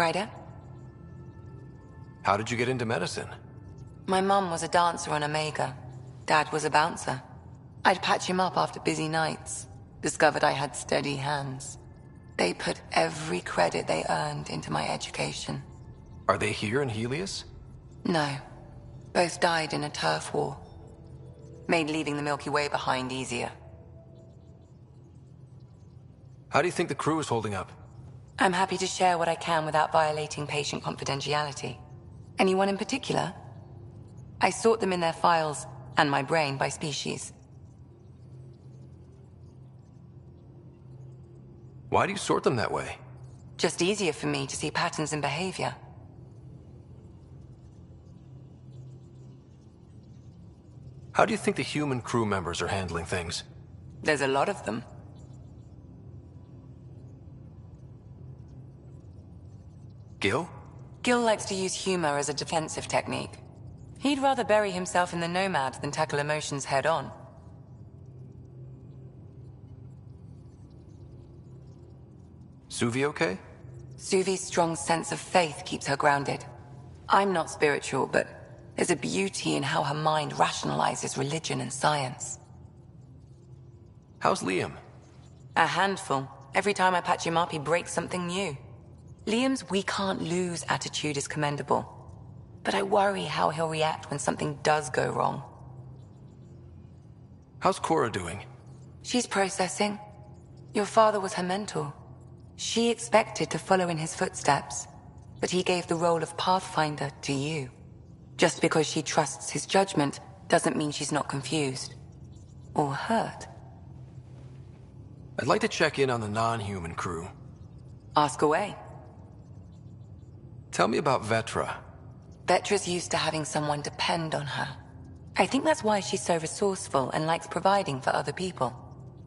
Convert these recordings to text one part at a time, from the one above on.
Ryder? How did you get into medicine? My mum was a dancer on Omega. Dad was a bouncer. I'd patch him up after busy nights. Discovered I had steady hands. They put every credit they earned into my education. Are they here in Helios? No. Both died in a turf war. Made leaving the Milky Way behind easier. How do you think the crew is holding up? I'm happy to share what I can without violating patient confidentiality. Anyone in particular? I sort them in their files, and my brain by species. Why do you sort them that way? Just easier for me to see patterns in behavior. How do you think the human crew members are handling things? There's a lot of them. Gil? Gil likes to use humor as a defensive technique. He'd rather bury himself in the Nomad than tackle emotions head-on. Suvi okay? Suvi's strong sense of faith keeps her grounded. I'm not spiritual, but there's a beauty in how her mind rationalizes religion and science. How's Liam? A handful. Every time I patch him up, he breaks something new. Liam's "we can't lose" attitude is commendable. But I worry how he'll react when something does go wrong. How's Cora doing? She's processing. Your father was her mentor. She expected to follow in his footsteps, but he gave the role of Pathfinder to you. Just because she trusts his judgment doesn't mean she's not confused. Or hurt. I'd like to check in on the non-human crew. Ask away. Tell me about Vetra. Vetra's used to having someone depend on her. I think that's why she's so resourceful and likes providing for other people.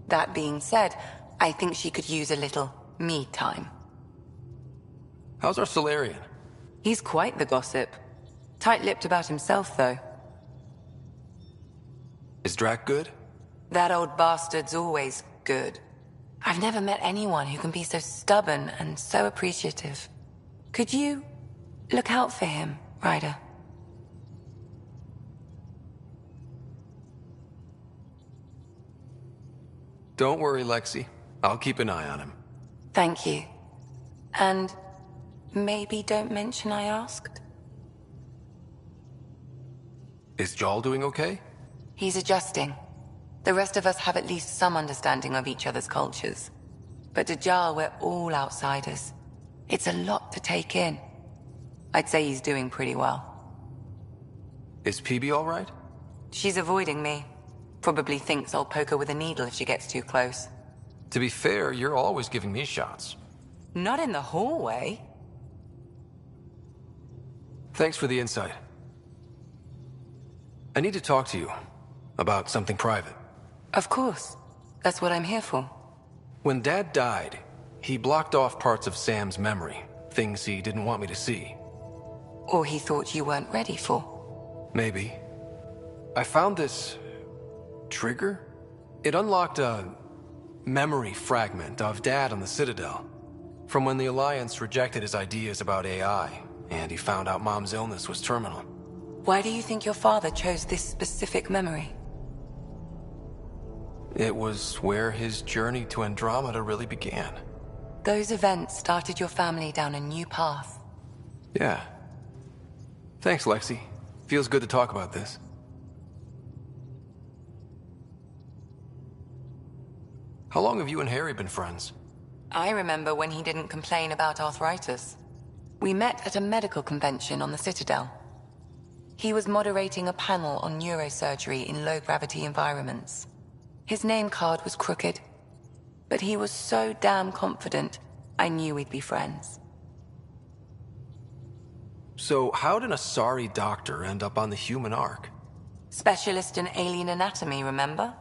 That being said, I think she could use a little me time. How's our Solarian? He's quite the gossip. Tight-lipped about himself, though. Is Drac good? That old bastard's always good. I've never met anyone who can be so stubborn and so appreciative. Could you look out for him, Ryder? Don't worry, Lexi. I'll keep an eye on him. Thank you. And maybe don't mention I asked? Is Jal doing okay? He's adjusting. The rest of us have at least some understanding of each other's cultures. But to Jal, we're all outsiders. It's a lot to take in. I'd say he's doing pretty well. Is PB all right? She's avoiding me. Probably thinks I'll poke her with a needle if she gets too close. To be fair, you're always giving me shots. Not in the hallway. Thanks for the insight. I need to talk to you about something private. Of course. That's what I'm here for. When Dad died, he blocked off parts of Sam's memory, things he didn't want me to see. Or he thought you weren't ready for. Maybe. I found this trigger. It unlocked a memory fragment of Dad on the Citadel, from when the Alliance rejected his ideas about AI, and he found out Mom's illness was terminal. Why do you think your father chose this specific memory? It was where his journey to Andromeda really began. Those events started your family down a new path. Yeah. Thanks, Lexi. Feels good to talk about this. How long have you and Harry been friends? I remember when he didn't complain about arthritis. We met at a medical convention on the Citadel. He was moderating a panel on neurosurgery in low-gravity environments. His name card was crooked, but he was so damn confident, I knew we'd be friends. So how did a sorry doctor end up on the human ark? Specialist in alien anatomy, remember?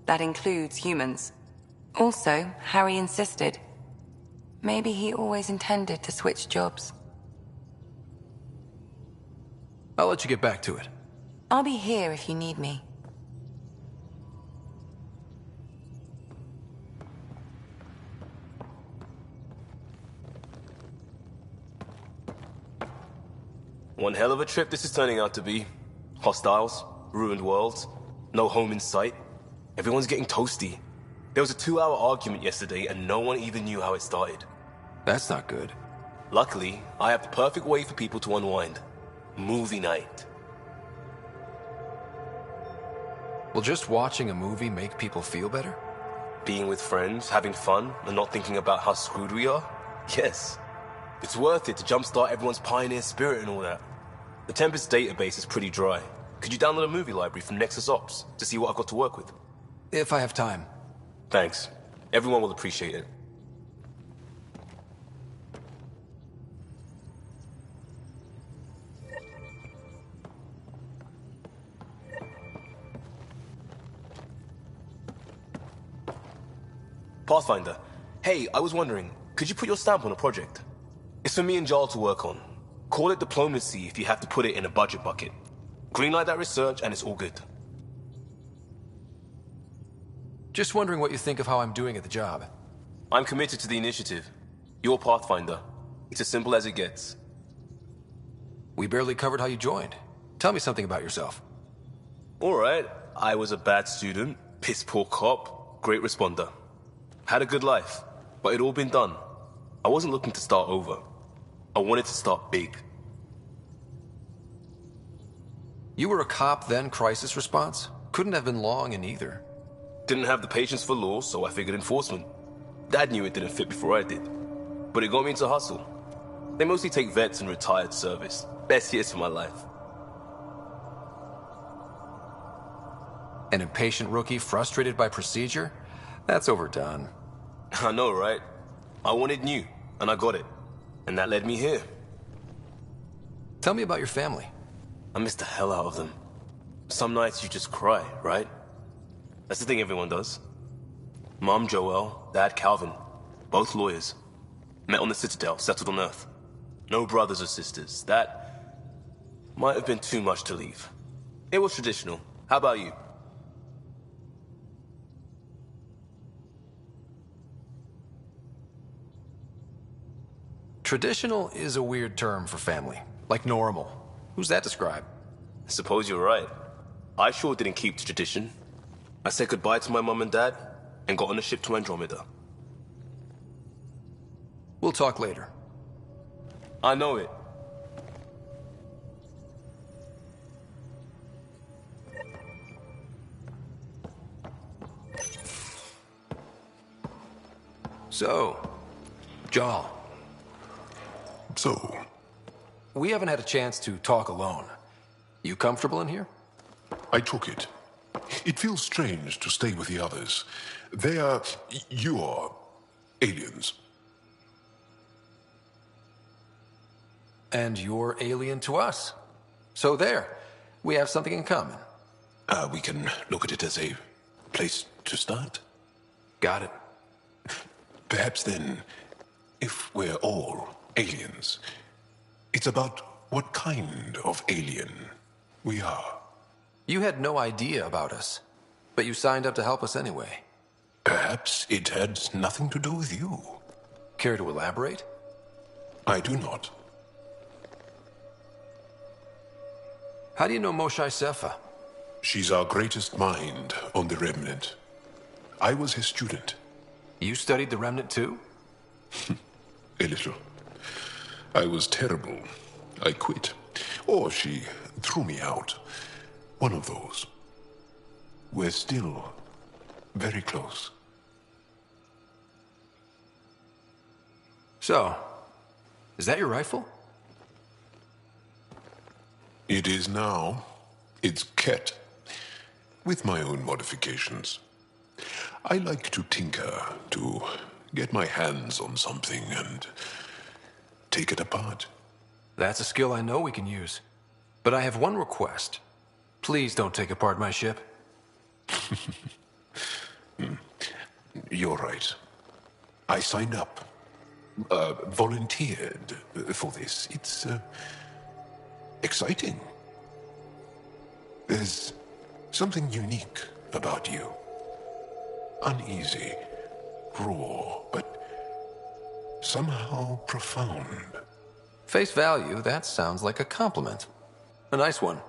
That includes humans. Also, Harry insisted. Maybe he always intended to switch jobs. I'll let you get back to it. I'll be here if you need me. One hell of a trip this is turning out to be. Hostiles, ruined worlds, no home in sight. Everyone's getting toasty. There was a 2-hour argument yesterday and no one even knew how it started. That's not good. Luckily, I have the perfect way for people to unwind. Movie night. Will just watching a movie make people feel better? Being with friends, having fun, and not thinking about how screwed we are? Yes. It's worth it to jumpstart everyone's pioneer spirit and all that. The Tempest database is pretty dry. Could you download a movie library from Nexus Ops to see what I've got to work with? If I have time. Thanks. Everyone will appreciate it. Pathfinder, hey, I was wondering, could you put your stamp on a project? It's for me and Jarl to work on. Call it diplomacy if you have to put it in a budget bucket. Greenlight that research and it's all good. Just wondering what you think of how I'm doing at the job. I'm committed to the initiative. You're Pathfinder. It's as simple as it gets. We barely covered how you joined. Tell me something about yourself. Alright, I was a bad student, piss poor cop, great responder. Had a good life, but it'd all been done. I wasn't looking to start over. I wanted to start big. You were a cop, then crisis response? Couldn't have been long in either. Didn't have the patience for law, so I figured enforcement. Dad knew it didn't fit before I did. But it got me into hustle. They mostly take vets and retired service. Best years of my life. An impatient rookie frustrated by procedure? That's overdone. I know, right? I wanted new, and I got it. And that led me here. Tell me about your family. I miss the hell out of them. Some nights you just cry, right? That's the thing everyone does. Mom Joelle, Dad Calvin, both lawyers. Met on the Citadel, settled on Earth. No brothers or sisters. That might have been too much to leave. It was traditional. How about you? Traditional is a weird term for family. Like normal. Who's that describe? I suppose you're right. I sure didn't keep to tradition. I said goodbye to my mom and dad, and got on a ship to Andromeda. We'll talk later. I know it. So, Jarl. So, We haven't had a chance to talk alone. You comfortable in here? I took it. It feels strange to stay with the others. They are... you are... aliens. And you're alien to us. So there, we have something in common. We can look at it as a place to start. Got it. Perhaps then, if we're all aliens, it's about what kind of alien we are. You had no idea about us, but you signed up to help us anyway. Perhaps it had nothing to do with you. Care to elaborate? I do not. How do you know Moshae Sefa? She's our greatest mind on the Remnant. I was his student. You studied the Remnant too? A little. I was terrible. I quit. Or she threw me out. One of those. We're still very close. So, is that your rifle? It is now. It's Ket. With my own modifications. I like to tinker, to get my hands on something and take it apart. That's a skill I know we can use. But I have one request. Please don't take apart my ship. You're right. I signed up. Volunteered for this. It's exciting. There's something unique about you. Uneasy, raw, but somehow profound. Face value, that sounds like a compliment. A nice one.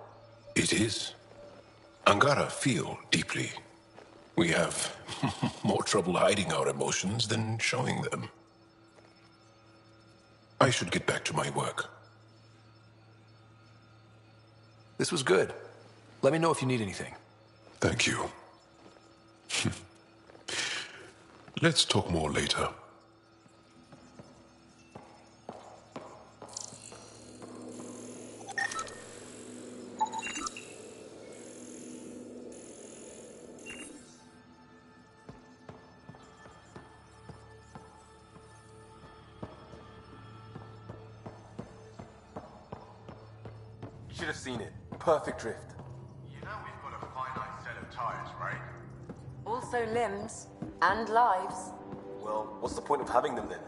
It is. Angara feel deeply. We have more trouble hiding our emotions than showing them. I should get back to my work. This was good. Let me know if you need anything. Thank you. Let's talk more later. You should have seen it. Perfect drift. You know we've got a finite set of tires, right? Also limbs and lives. Well, what's the point of having them then?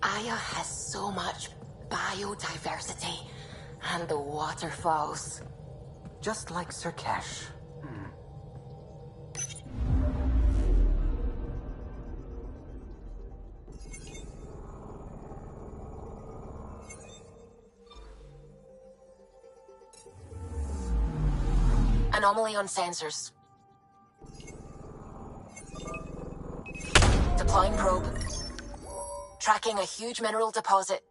Aya has so much biodiversity and the waterfalls. Just like Sirkesh. Anomaly on sensors. Deploying probe. Tracking a huge mineral deposit.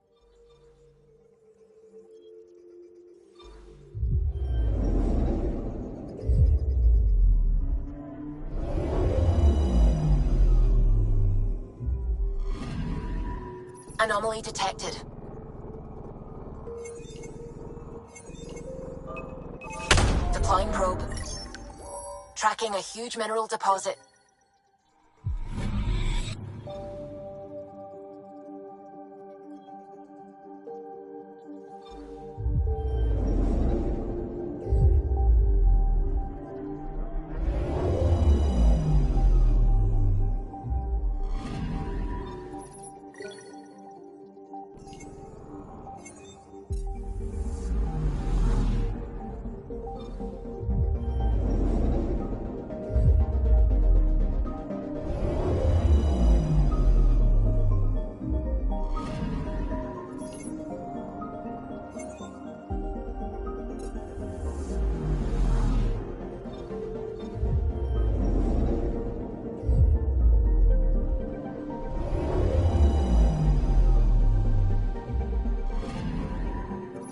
Anomaly detected. Deploying probe. Tracking a huge mineral deposit.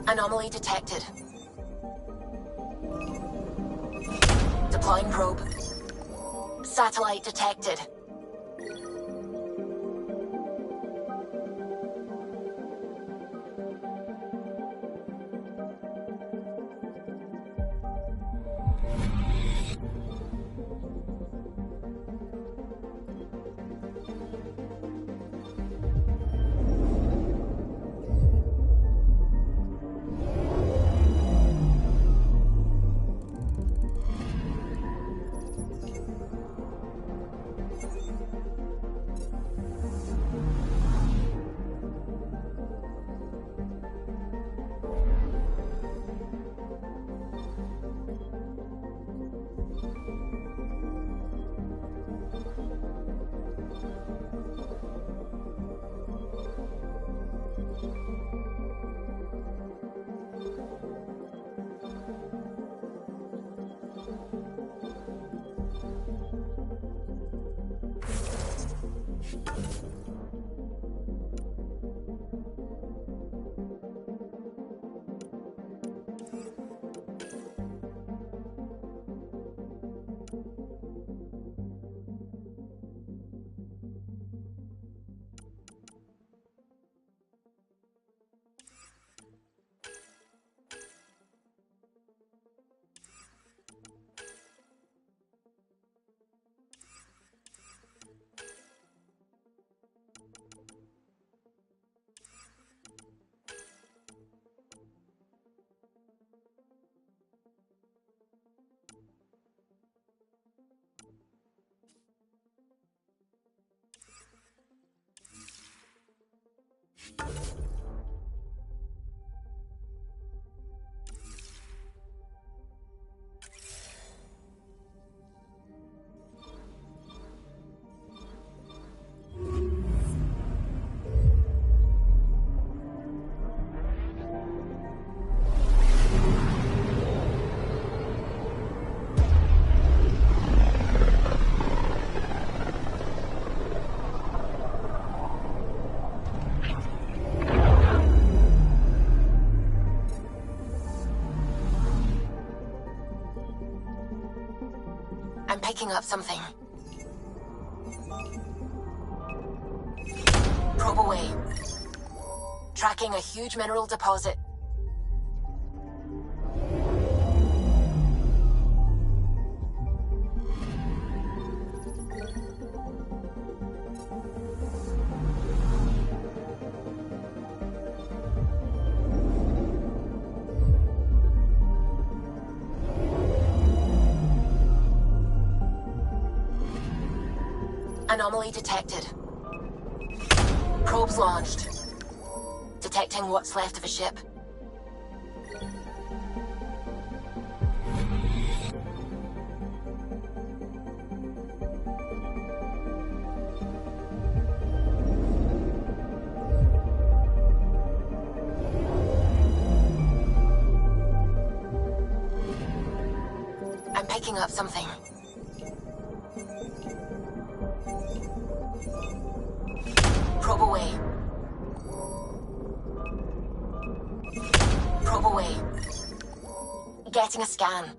Anomaly detected. Deploying probe. Satellite detected. picking up something. Probe away. Tracking a huge mineral deposit. Anomaly detected. Probes launched. Detecting what's left of a ship. I'm picking up something. Probe away. Probe away. Getting a scan.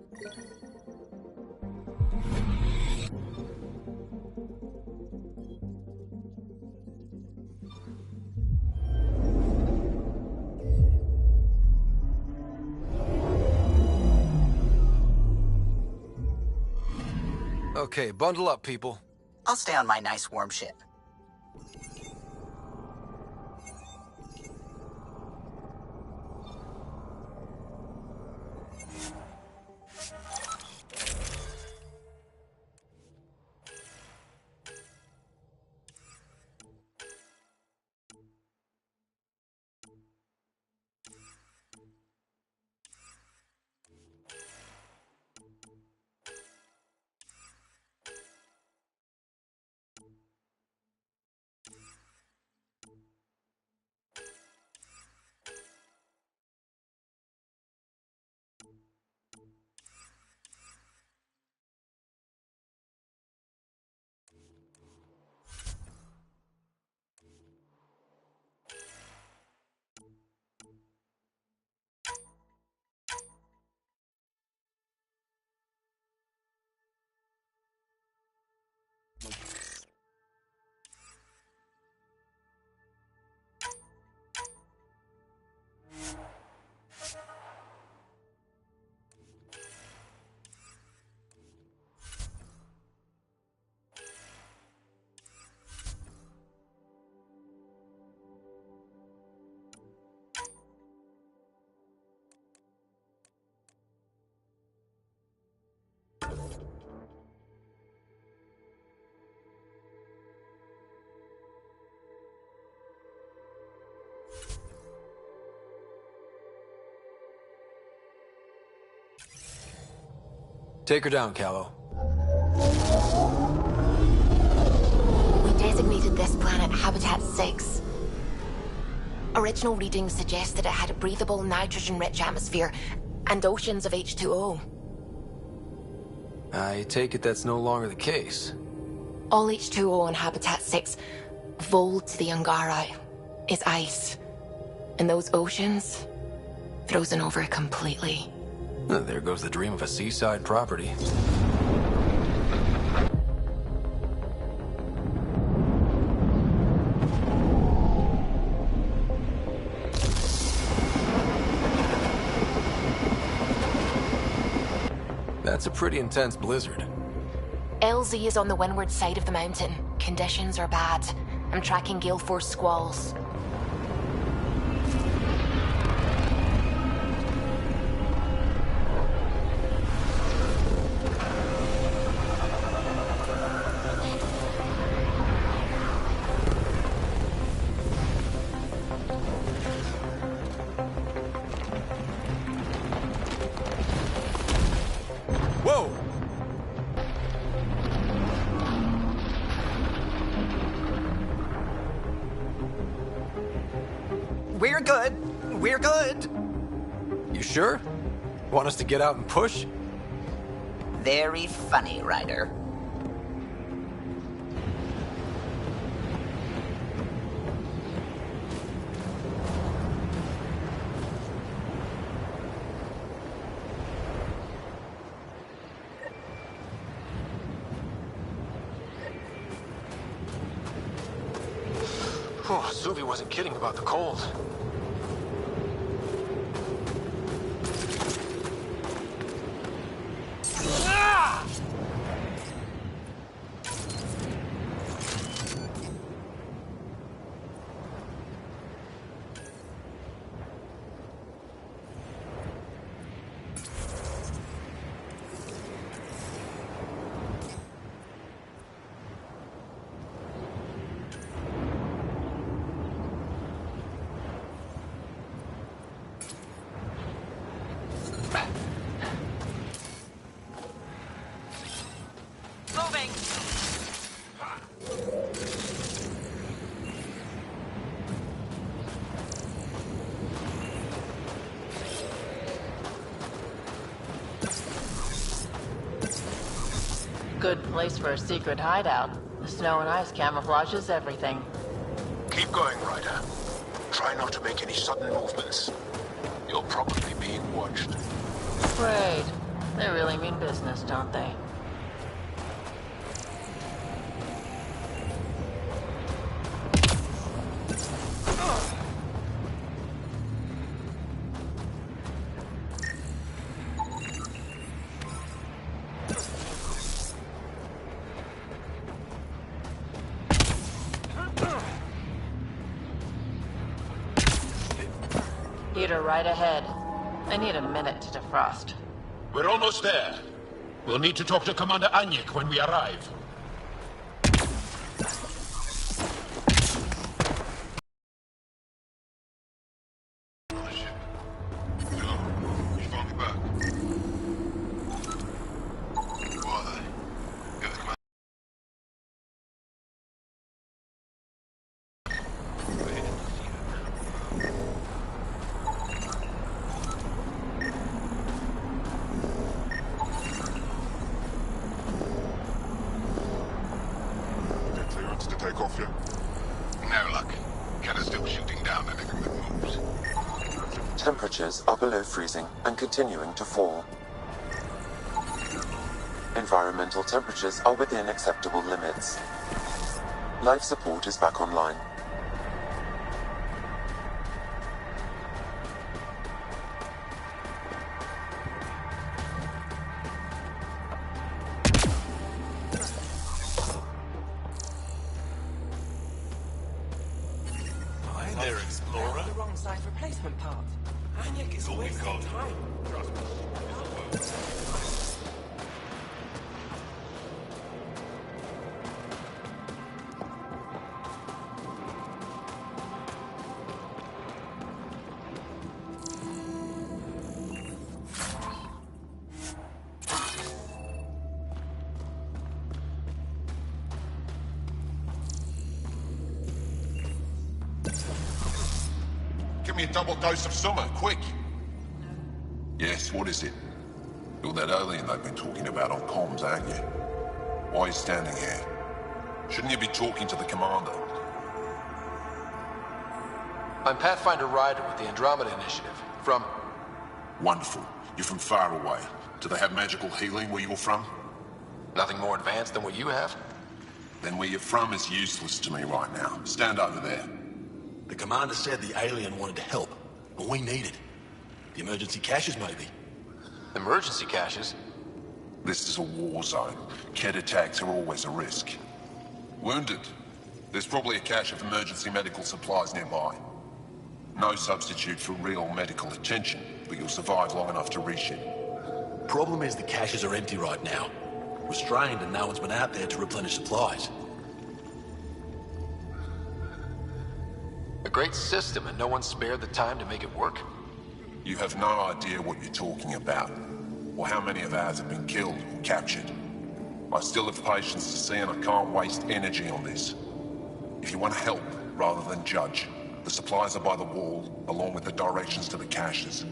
Okay, bundle up, people. I'll stay on my nice warm ship. Take her down, Callow. We designated this planet Habitat 6. Original readings suggest that it had a breathable, nitrogen-rich atmosphere and oceans of H2O. I take it that's no longer the case. All H2O on Habitat 6, vol to the Angara, is ice. And those oceans, frozen over completely. There goes the dream of a seaside property. That's a pretty intense blizzard. LZ is on the windward side of the mountain. Conditions are bad. I'm tracking gale force squalls. Whoa! We're good. We're good. You sure? Want us to get out and push? Very funny, Ryder. Oh, Suvi wasn't kidding about the cold. Moving. Good place for a secret hideout. The snow and ice camouflages everything. Keep going, Ryder. Try not to make any sudden movements. You're probably being watched. Great. They really mean business, don't they? Heater right ahead. I need a minute to defrost. We're almost there. We'll need to talk to Commander Anyik when we arrive. Take off yet? No luck. Cat is still shooting down anything that moves. Temperatures are below freezing and continuing to fall. Environmental temperatures are within acceptable limits. Life support is back online. There, Explorer. The wrong size replacement part. Anyek is always on time. Give me a double dose of summer, quick! Yes, what is it? You're that alien they've been talking about on comms, aren't you? Why are you standing here? Shouldn't you be talking to the commander? I'm Pathfinder Ryder with the Andromeda Initiative. From... Wonderful. You're from far away. Do they have magical healing where you're from? Nothing more advanced than what you have? Then where you're from is useless to me right now. Stand over there. The commander said the alien wanted to help, but we need it. The emergency caches, maybe. Emergency caches? This is a war zone. Ket attacks are always a risk. Wounded. There's probably a cache of emergency medical supplies nearby. No substitute for real medical attention, but you'll survive long enough to reship. Problem is the caches are empty right now. Restrained and no one's been out there to replenish supplies. A great system and no one spared the time to make it work? You have no idea what you're talking about, or how many of ours have been killed or captured. I still have patience to see, and I can't waste energy on this. If you want to help, rather than judge, the supplies are by the wall, along with the directions to the caches.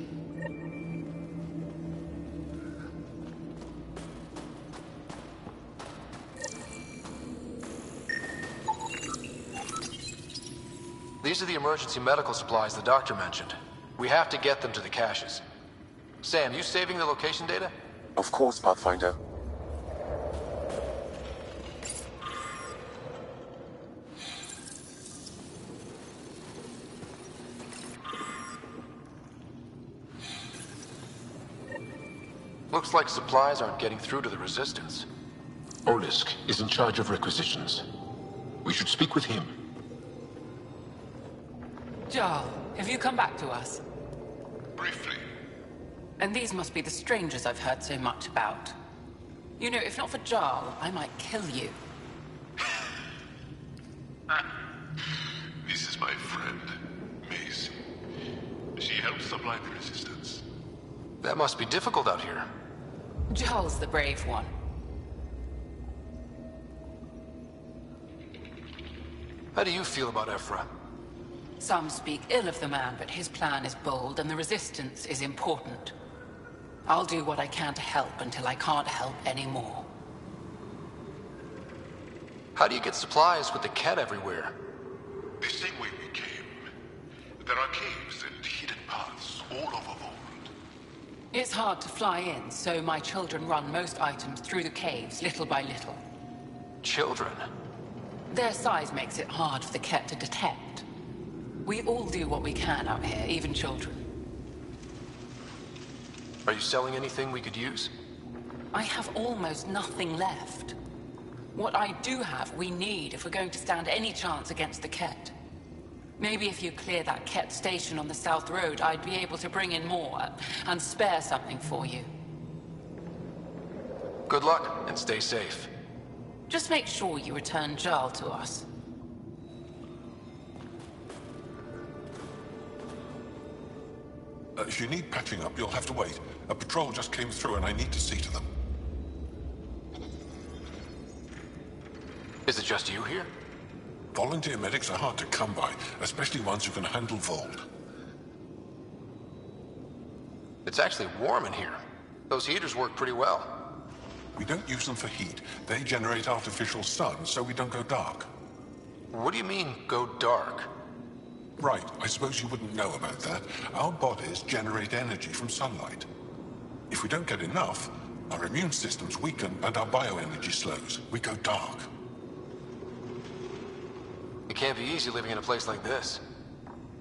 These are the emergency medical supplies the doctor mentioned. We have to get them to the caches. Sam, you saving the location data? Of course, Pathfinder. Looks like supplies aren't getting through to the Resistance. Olisk is in charge of requisitions. We should speak with him. Jarl, have you come back to us? Briefly. And these must be the strangers I've heard so much about. You know, if not for Jarl, I might kill you. This is my friend, Mace. She helps supply the Resistance. That must be difficult out here. Jarl's the brave one. How do you feel about Ephra? Some speak ill of the man, but his plan is bold and the Resistance is important. I'll do what I can to help until I can't help anymore. How do you get supplies with the Ket everywhere? The same way we came. There are caves and hidden paths all over Vold. It's hard to fly in, so my children run most items through the caves, little by little. Children? Their size makes it hard for the Ket to detect. We all do what we can out here, even children. Are you selling anything we could use? I have almost nothing left. What I do have, we need if we're going to stand any chance against the Ket. Maybe if you clear that Ket station on the South Road, I'd be able to bring in more and spare something for you. Good luck, and stay safe. Just make sure you return Jarl to us. If you need patching up, you'll have to wait. A patrol just came through and I need to see to them. Is it just you here? Volunteer medics are hard to come by, especially ones who can handle Vold. It's actually warm in here. Those heaters work pretty well. We don't use them for heat. They generate artificial sun, so we don't go dark. What do you mean, go dark? Right, I suppose you wouldn't know about that. Our bodies generate energy from sunlight. If we don't get enough, our immune systems weaken and our bioenergy slows. We go dark. It can't be easy living in a place like this.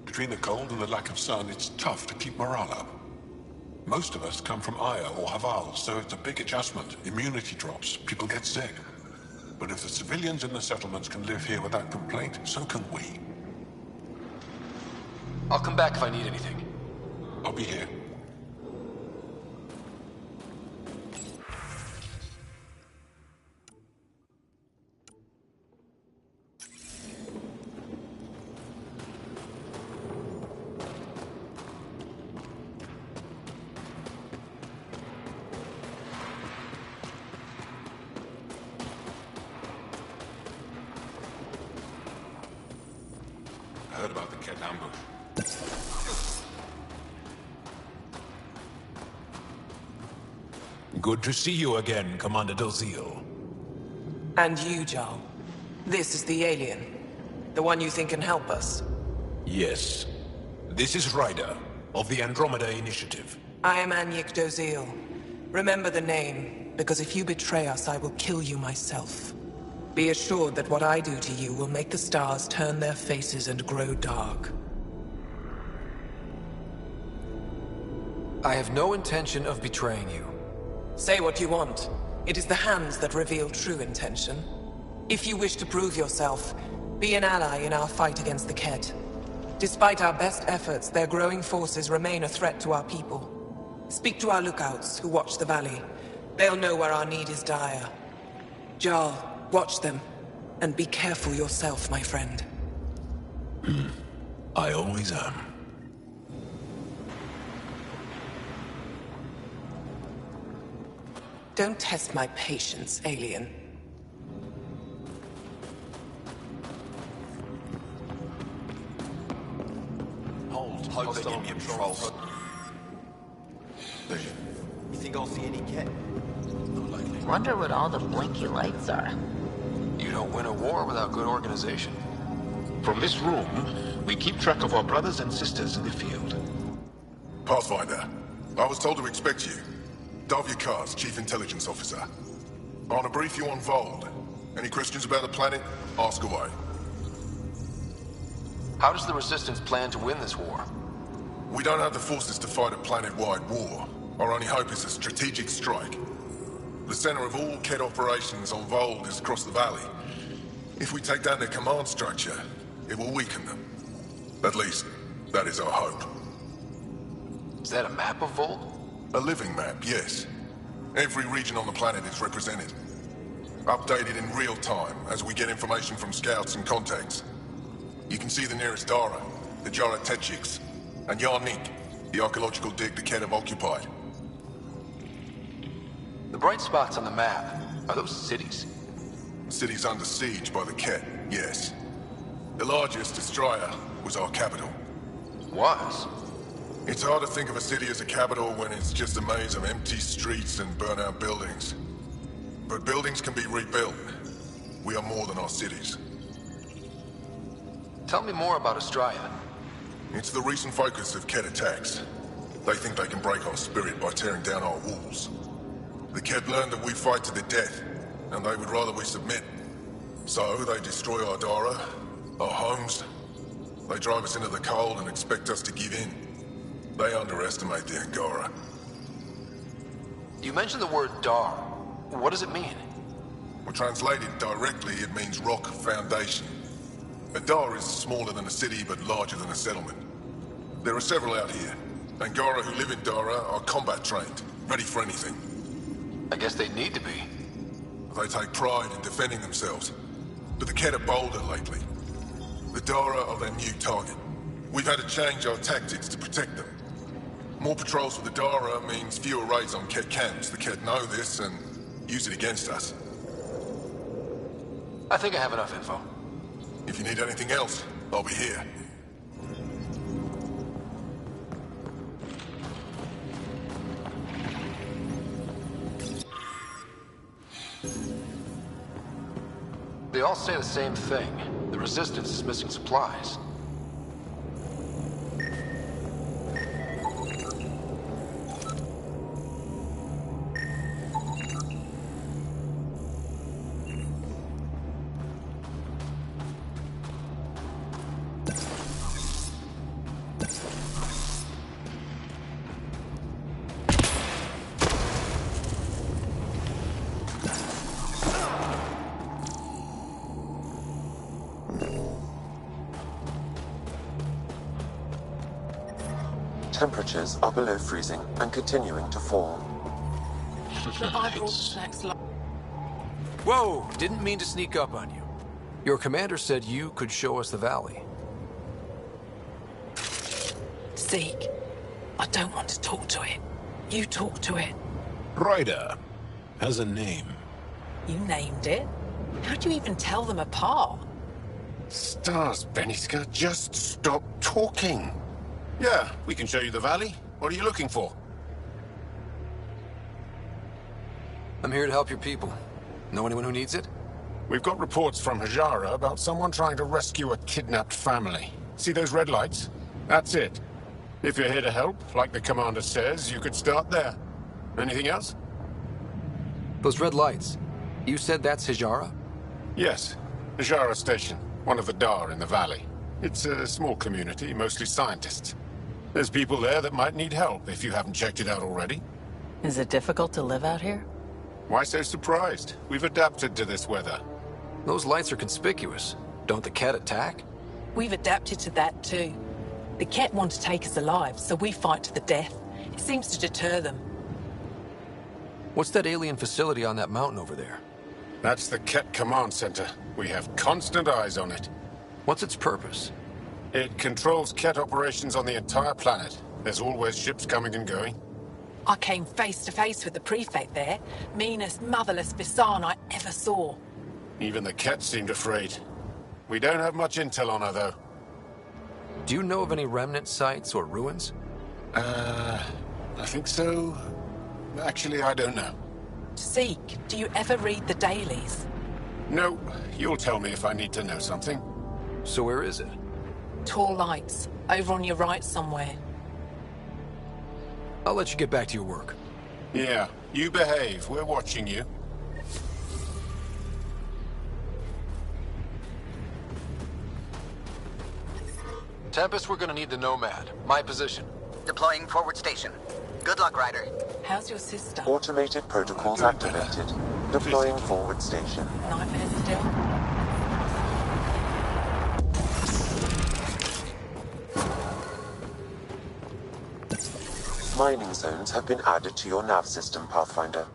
Between the cold and the lack of sun, it's tough to keep morale up. Most of us come from Aya or Haval, so it's a big adjustment. Immunity drops, people get sick. But if the civilians in the settlements can live here without complaint, so can we. I'll come back if I need anything. I'll be here. I heard about the Ket ambush. Good to see you again, Commander Dozil. And you, Jarl. This is the alien. The one you think can help us. Yes. This is Ryder, of the Andromeda Initiative. I am Anyik Dozil. Remember the name, because if you betray us, I will kill you myself. Be assured that what I do to you will make the stars turn their faces and grow dark. I have no intention of betraying you. Say what you want. It is the hands that reveal true intention. If you wish to prove yourself, be an ally in our fight against the Ket. Despite our best efforts, their growing forces remain a threat to our people. Speak to our lookouts, who watch the valley. They'll know where our need is dire. Jarl, watch them, and be careful yourself, my friend. I always am. Don't test my patience, alien. Hope they give me a patrol. There. You think I'll see any Ket? Not likely. Wonder what all the blinky lights are. You don't win a war without good organization. From this room, we keep track of our brothers and sisters in the field. Pathfinder, I was told to expect you. Davia Kars, Chief Intelligence Officer. I want to brief you on Vold. Any questions about the planet? Ask away. How does the Resistance plan to win this war? We don't have the forces to fight a planet-wide war. Our only hope is a strategic strike. The center of all Kett operations on Vold is across the valley. If we take down their command structure, it will weaken them. At least, that is our hope. Is that a map of Vold? A living map, yes. Every region on the planet is represented. Updated in real time as we get information from scouts and contacts. You can see the nearest Dara, the Jara Tetchiks, and Yarnik, the archaeological dig the Kett have occupied. The bright spots on the map, are those cities? Cities under siege by the Kett, yes. The largest, Estraya, was our capital. Was? It's hard to think of a city as a capital when it's just a maze of empty streets and burnt-out buildings. But buildings can be rebuilt. We are more than our cities. Tell me more about Estraya. It's the recent focus of Kett attacks. They think they can break our spirit by tearing down our walls. The Kett learned that we fight to the death, and they would rather we submit. So they destroy our Dara, our homes. They drive us into the cold and expect us to give in. They underestimate the Angara. You mentioned the word Dar. What does it mean? Well, translated directly, it means rock foundation. A Dar is smaller than a city, but larger than a settlement. There are several out here. Angara who live in Dara are combat trained, ready for anything. I guess they need to be. They take pride in defending themselves. But the Kett are bolder lately. The Dara are their new target. We've had to change our tactics to protect them. More patrols for the Dara means fewer raids on Kett camps. The Kett know this and use it against us. I think I have enough info. If you need anything else, I'll be here. They all say the same thing. The Resistance is missing supplies. Temperatures are below freezing and continuing to fall. Whoa! Didn't mean to sneak up on you. Your commander said you could show us the valley. Zeke, I don't want to talk to it. You talk to it. Ryder has a name. You named it? How do you even tell them apart? Stars, Beniska, just stop talking. Yeah, we can show you the valley. What are you looking for? I'm here to help your people. Know anyone who needs it? We've got reports from Hajara about someone trying to rescue a kidnapped family. See those red lights? That's it. If you're here to help, like the commander says, you could start there. Anything else? Those red lights. You said that's Hajara? Yes. Hajara Station, one of the Dar in the valley. It's a small community, mostly scientists. There's people there that might need help if you haven't checked it out already. Is it difficult to live out here? Why so surprised? We've adapted to this weather. Those lights are conspicuous. Don't the Kett attack? We've adapted to that too. The Kett want to take us alive, so we fight to the death. It seems to deter them. What's that alien facility on that mountain over there? That's the Kett Command Center. We have constant eyes on it. What's its purpose? It controls Kett operations on the entire planet. There's always ships coming and going. I came face to face with the prefect there. Meanest, motherless Visan I ever saw. Even the Kett seemed afraid. We don't have much intel on her, though. Do you know of any remnant sites or ruins? I think so. Actually, I don't know. Zeke, do you ever read the dailies? No, you'll tell me if I need to know something. So where is it? Tall lights, over on your right somewhere. I'll let you get back to your work. Yeah, you behave. We're watching you. Tempest, we're gonna need the Nomad. My position. Deploying forward station. Good luck, Ryder. How's your sister? Automated protocols activated. Deploying forward station. Nightmares still? Mining zones have been added to your nav system, Pathfinder.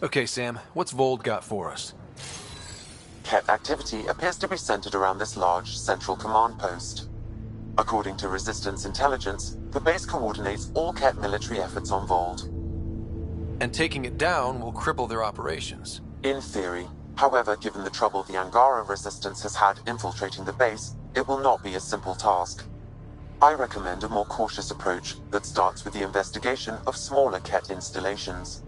Okay, Sam, what's Vold got for us? Ket activity appears to be centered around this large central command post. According to Resistance intelligence, the base coordinates all Ket military efforts on Vold. And taking it down will cripple their operations. In theory. However, given the trouble the Angara Resistance has had infiltrating the base, it will not be a simple task. I recommend a more cautious approach that starts with the investigation of smaller Ket installations.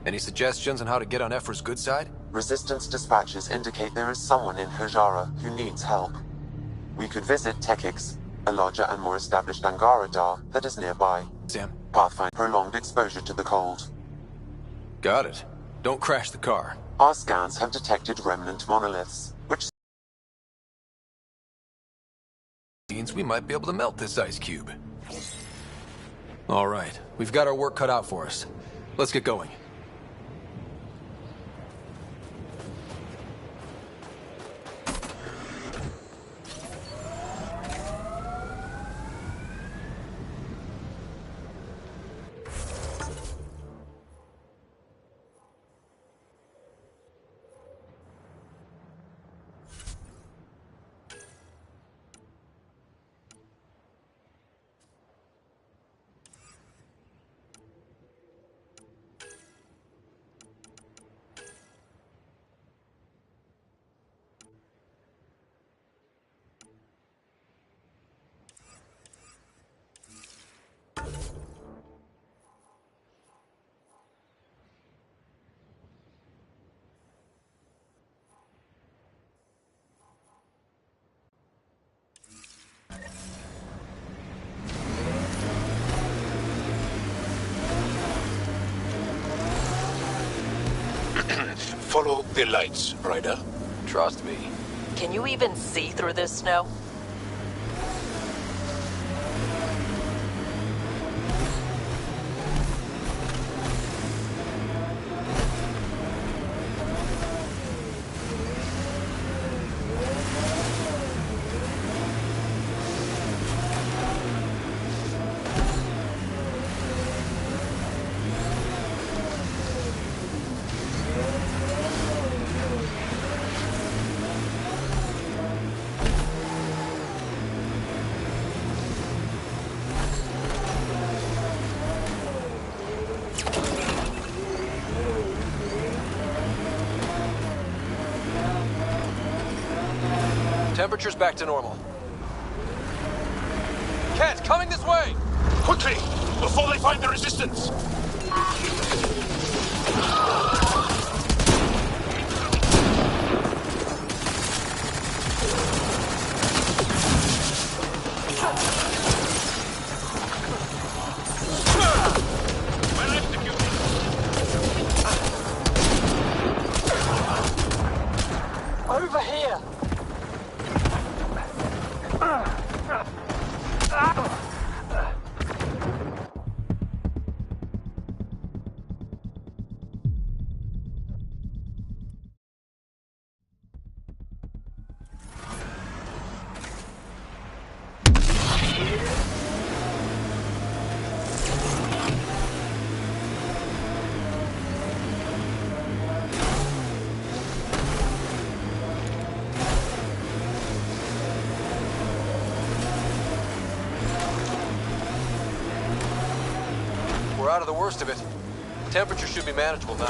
Any suggestions on how to get on Ephra's good side? Resistance dispatches indicate there is someone in Hajara who needs help. We could visit Tekix, a larger and more established Angara Dar that is nearby. Sam. Pathfinder prolonged exposure to the cold. Got it. Don't crash the car. Our scans have detected remnant monoliths, which means we might be able to melt this ice cube. All right, we've got our work cut out for us. Let's get going. Follow the lights, Ryder. Trust me. Can you even see through this snow? Temperature's back to normal. Ket, coming this way! Quickly! Before they find the resistance! Over here! We're out of the worst of it. Temperature should be manageable now.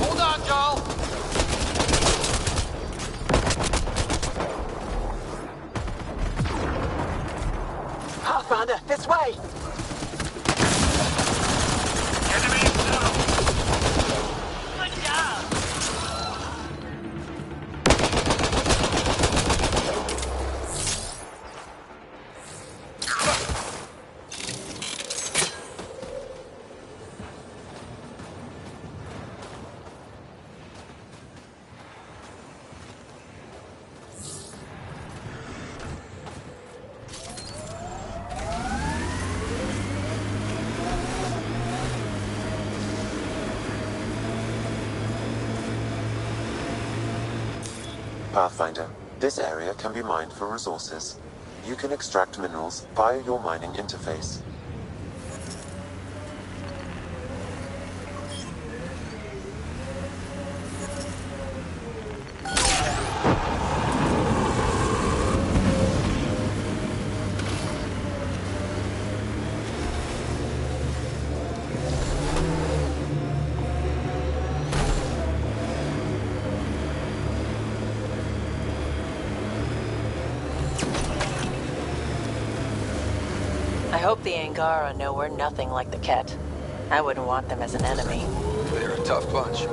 Hold on, Jarl! Pathfinder, this way! Pathfinder, this area can be mined for resources. You can extract minerals via your mining interface. I hope the Angara know we're nothing like the Ket. I wouldn't want them as an enemy. They're a tough bunch.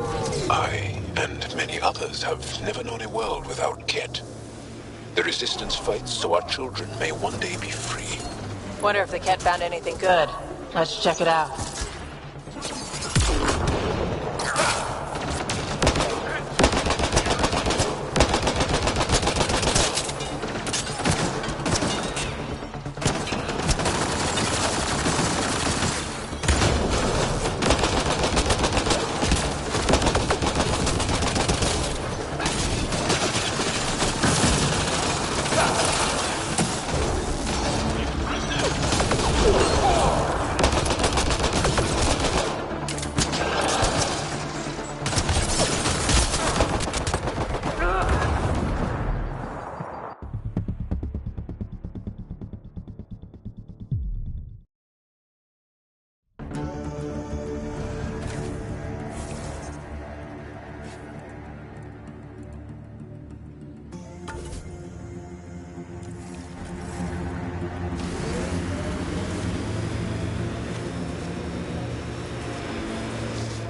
I and many others have never known a world without Ket. The Resistance fights so our children may one day be free. Wonder if the Ket found anything good. Let's check it out.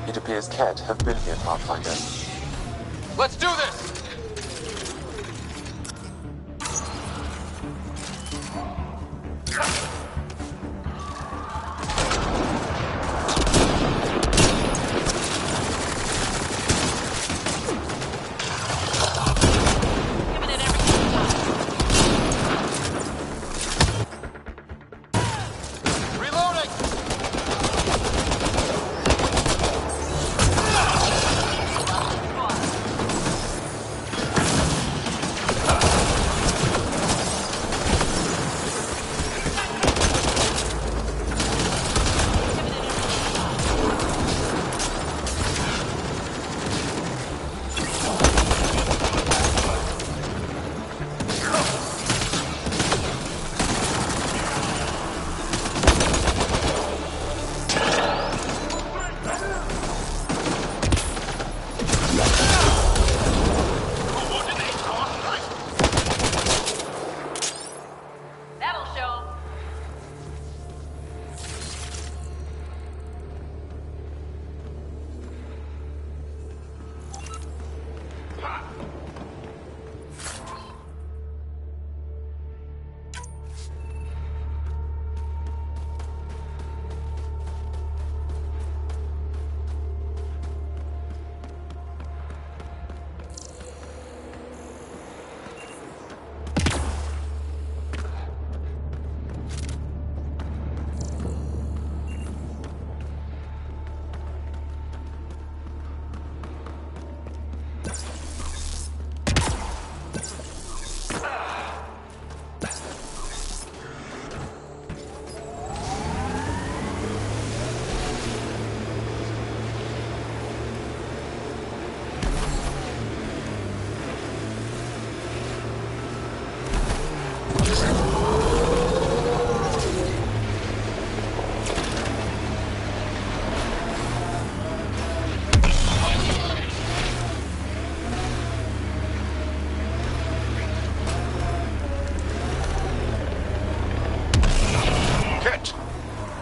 It appears Ket have been here, Pathfinder. Let's do this!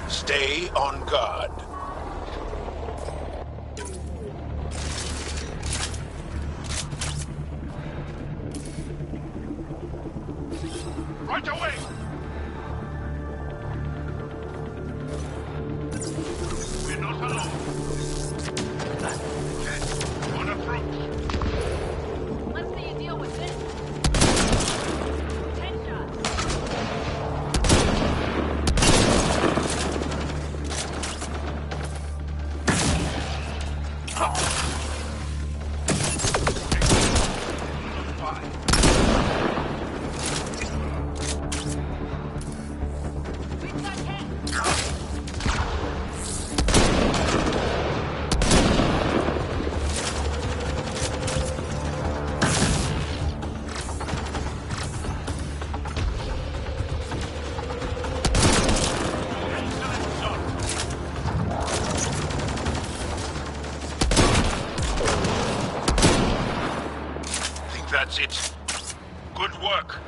Stay on guard. Right away! We're not alone. On approach. Let's see you deal with this. Fire. That's it. Good work.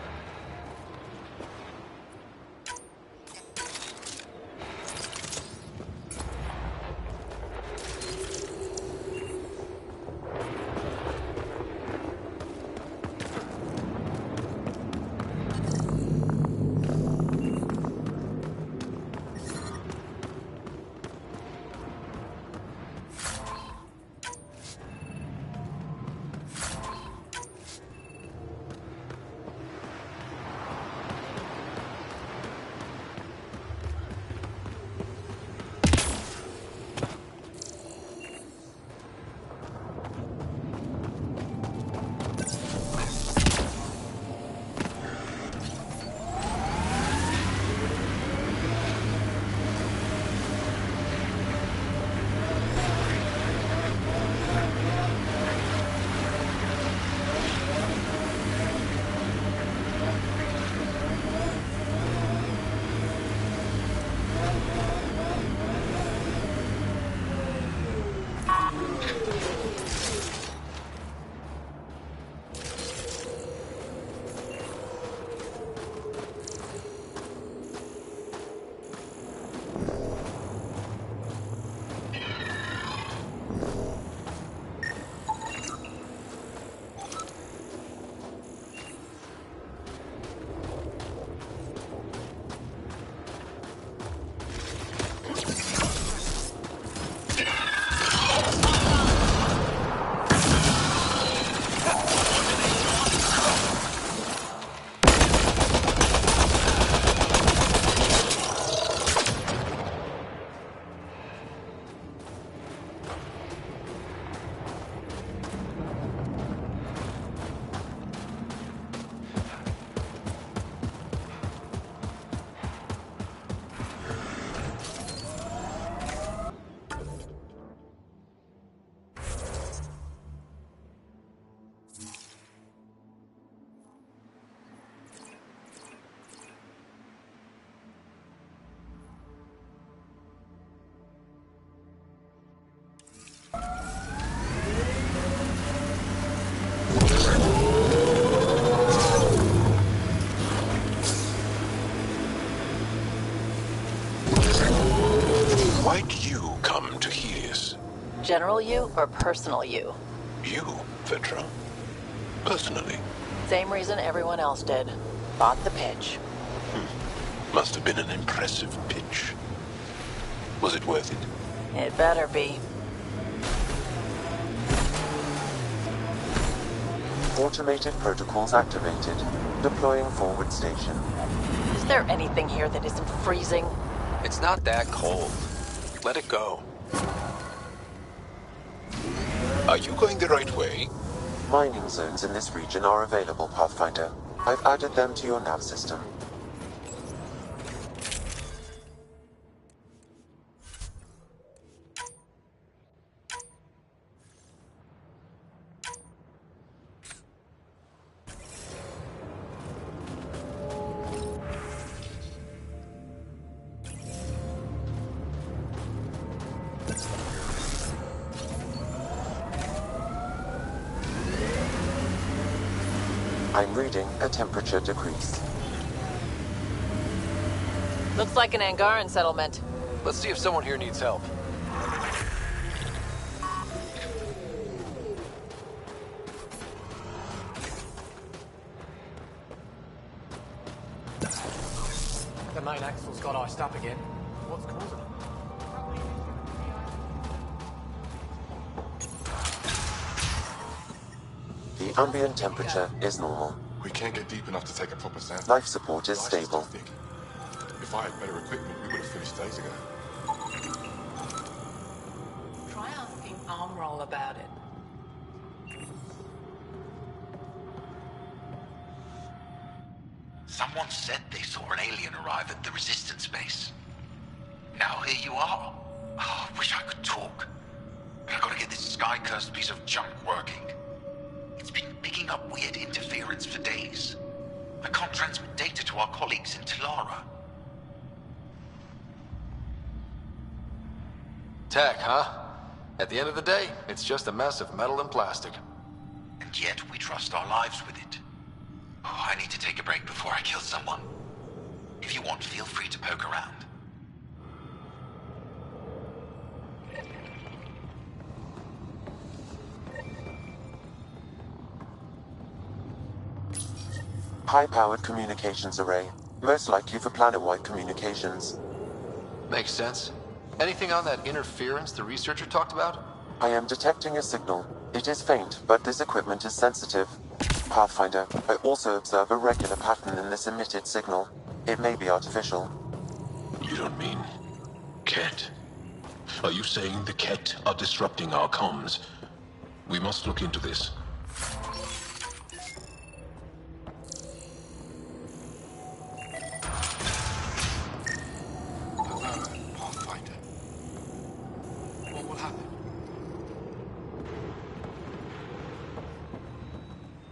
Why'd you come to Helios? General you or personal you? You, Vetra? Personally. Same reason everyone else did. Bought the pitch. Must have been an impressive pitch. Was it worth it? It better be. Automated protocols activated. Deploying forward station. Is there anything here that isn't freezing? It's not that cold. Let it go. Are you going the right way? Mining zones in this region are available, Pathfinder. I've added them to your nav system. I'm reading a temperature decrease. Looks like an Angaran settlement. Let's see if someone here needs help. The main axle's got iced up again. What's causing it? The ambient temperature is normal. We can't get deep enough to take a proper sample. Life support is stable. If I had better equipment, we would have finished days ago. Try asking Armroll about it. Someone said they saw an alien arrive at the Resistance base. Now here you are. Oh, I wish I could talk. But I gotta get this sky-cursed piece of junk working. It's been picking up weird interference for days. I can't transmit data to our colleagues in Talara. Tech, huh? At the end of the day, it's just a mess of metal and plastic. And and yet we trust our lives with it. Oh, I need to take a break before I kill someone. If you want, feel free to poke around. High-powered communications array, most likely for planet-wide communications. Makes sense. Anything on that interference the researcher talked about? I am detecting a signal. It is faint, but this equipment is sensitive. Pathfinder, I also observe a regular pattern in this emitted signal. It may be artificial. You don't mean... Ket? Are you saying the Ket are disrupting our comms? We must look into this. Pathfinder. What will happen?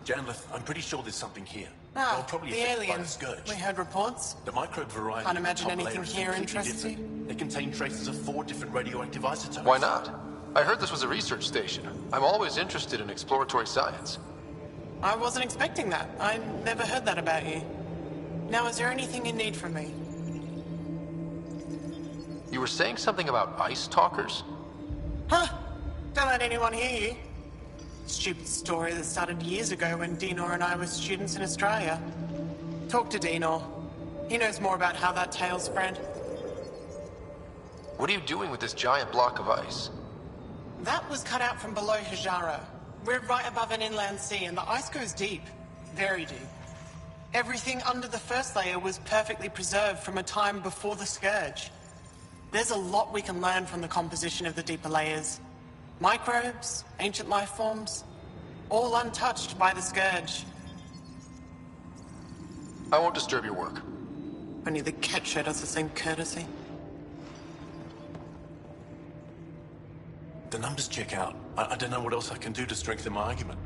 Janlith, I'm pretty sure there's something here. Ah, They'll probably the affected by alien. the scourge. We heard reports. The microbe variety. Can't imagine of the top anything layer is here completely interests you. different. They contain traces of 4 different radioactive isotopes. Why not? I heard this was a research station. I'm always interested in exploratory science. I wasn't expecting that. I never heard that about you. Now, is there anything you need from me? You were saying something about ice talkers? Huh? Don't let anyone hear you. Stupid story that started years ago when Dinor and I were students in Australia. Talk to Dinor. He knows more about how that tale spread. What are you doing with this giant block of ice? That was cut out from below Hijara. We're right above an inland sea, and the ice goes deep. Very deep. Everything under the first layer was perfectly preserved from a time before the Scourge. There's a lot we can learn from the composition of the deeper layers. Microbes, ancient life forms, all untouched by the Scourge. I won't disturb your work. Only the Ket showed us the same courtesy. The numbers check out. I don't know what else I can do to strengthen my argument.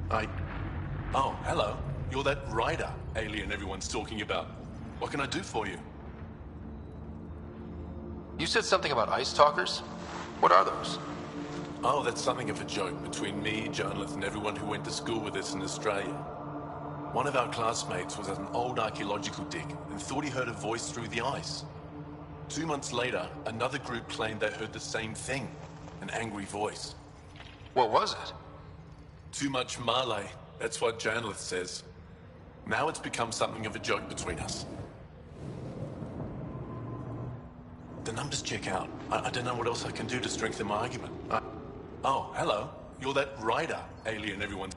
Oh, hello. You're that Rider alien everyone's talking about. What can I do for you? You said something about ice talkers? What are those? Oh, that's something of a joke between me, Janlith, and everyone who went to school with us in Australia. One of our classmates was at an old archaeological dig and thought he heard a voice through the ice. 2 months later, another group claimed they heard the same thing. An angry voice. What was it? Too much Malay. That's what Janlith says. Now it's become something of a joke between us. The numbers check out. I don't know what else I can do to strengthen my argument. Oh, hello. You're that Rider alien everyone...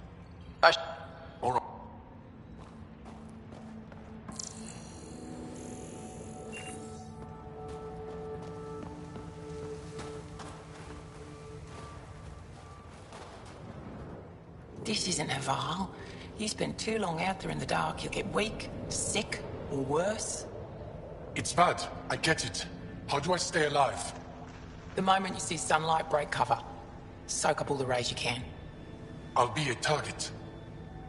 All right. This isn't Haval. You spend too long out there in the dark, you'll get weak, sick, or worse. It's bad. I get it. How do I stay alive? The moment you see sunlight, break cover. Soak up all the rays you can. I'll be a target.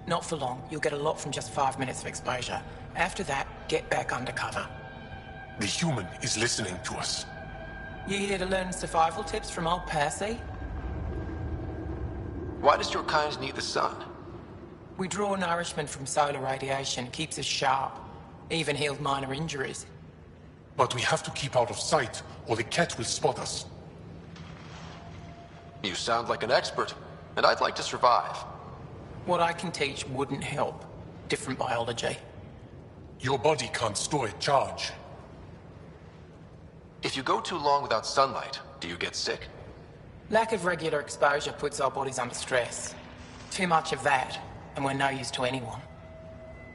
Not for long. You'll get a lot from just 5 minutes of exposure. After that, get back under cover. The human is listening to us. You here to learn survival tips from old Percy? Why does your kind need the sun? We draw nourishment from solar radiation. It keeps us sharp. Even heals minor injuries. But we have to keep out of sight, or the Ket will spot us. You sound like an expert, and I'd like to survive. What I can teach wouldn't help. Different biology. Your body can't store a charge. If you go too long without sunlight, do you get sick? Lack of regular exposure puts our bodies under stress. Too much of that, and we're no use to anyone.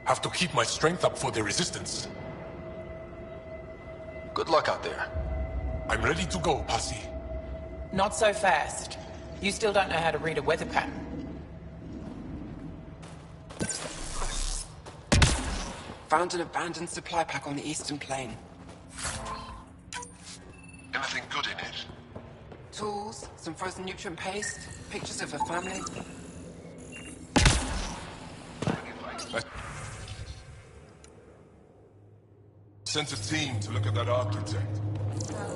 Have to keep my strength up for the resistance. Good luck out there. I'm ready to go, Passy. Not so fast. You still don't know how to read a weather pattern. Found an abandoned supply pack on the eastern plain. Anything good in it? Tools, some frozen nutrient paste, pictures of her family. Sent a team to look at that architect.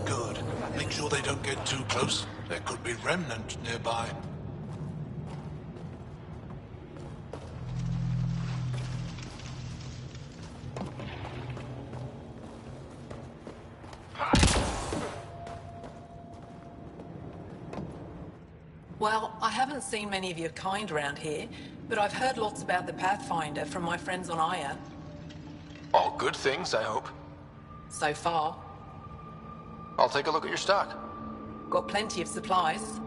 Good. Make sure they don't get too close. There could be remnant nearby. Well, I haven't seen many of your kind around here, but I've heard lots about the Pathfinder from my friends on Aya. All good things, I hope. So far. I'll take a look at your stock. Got plenty of supplies.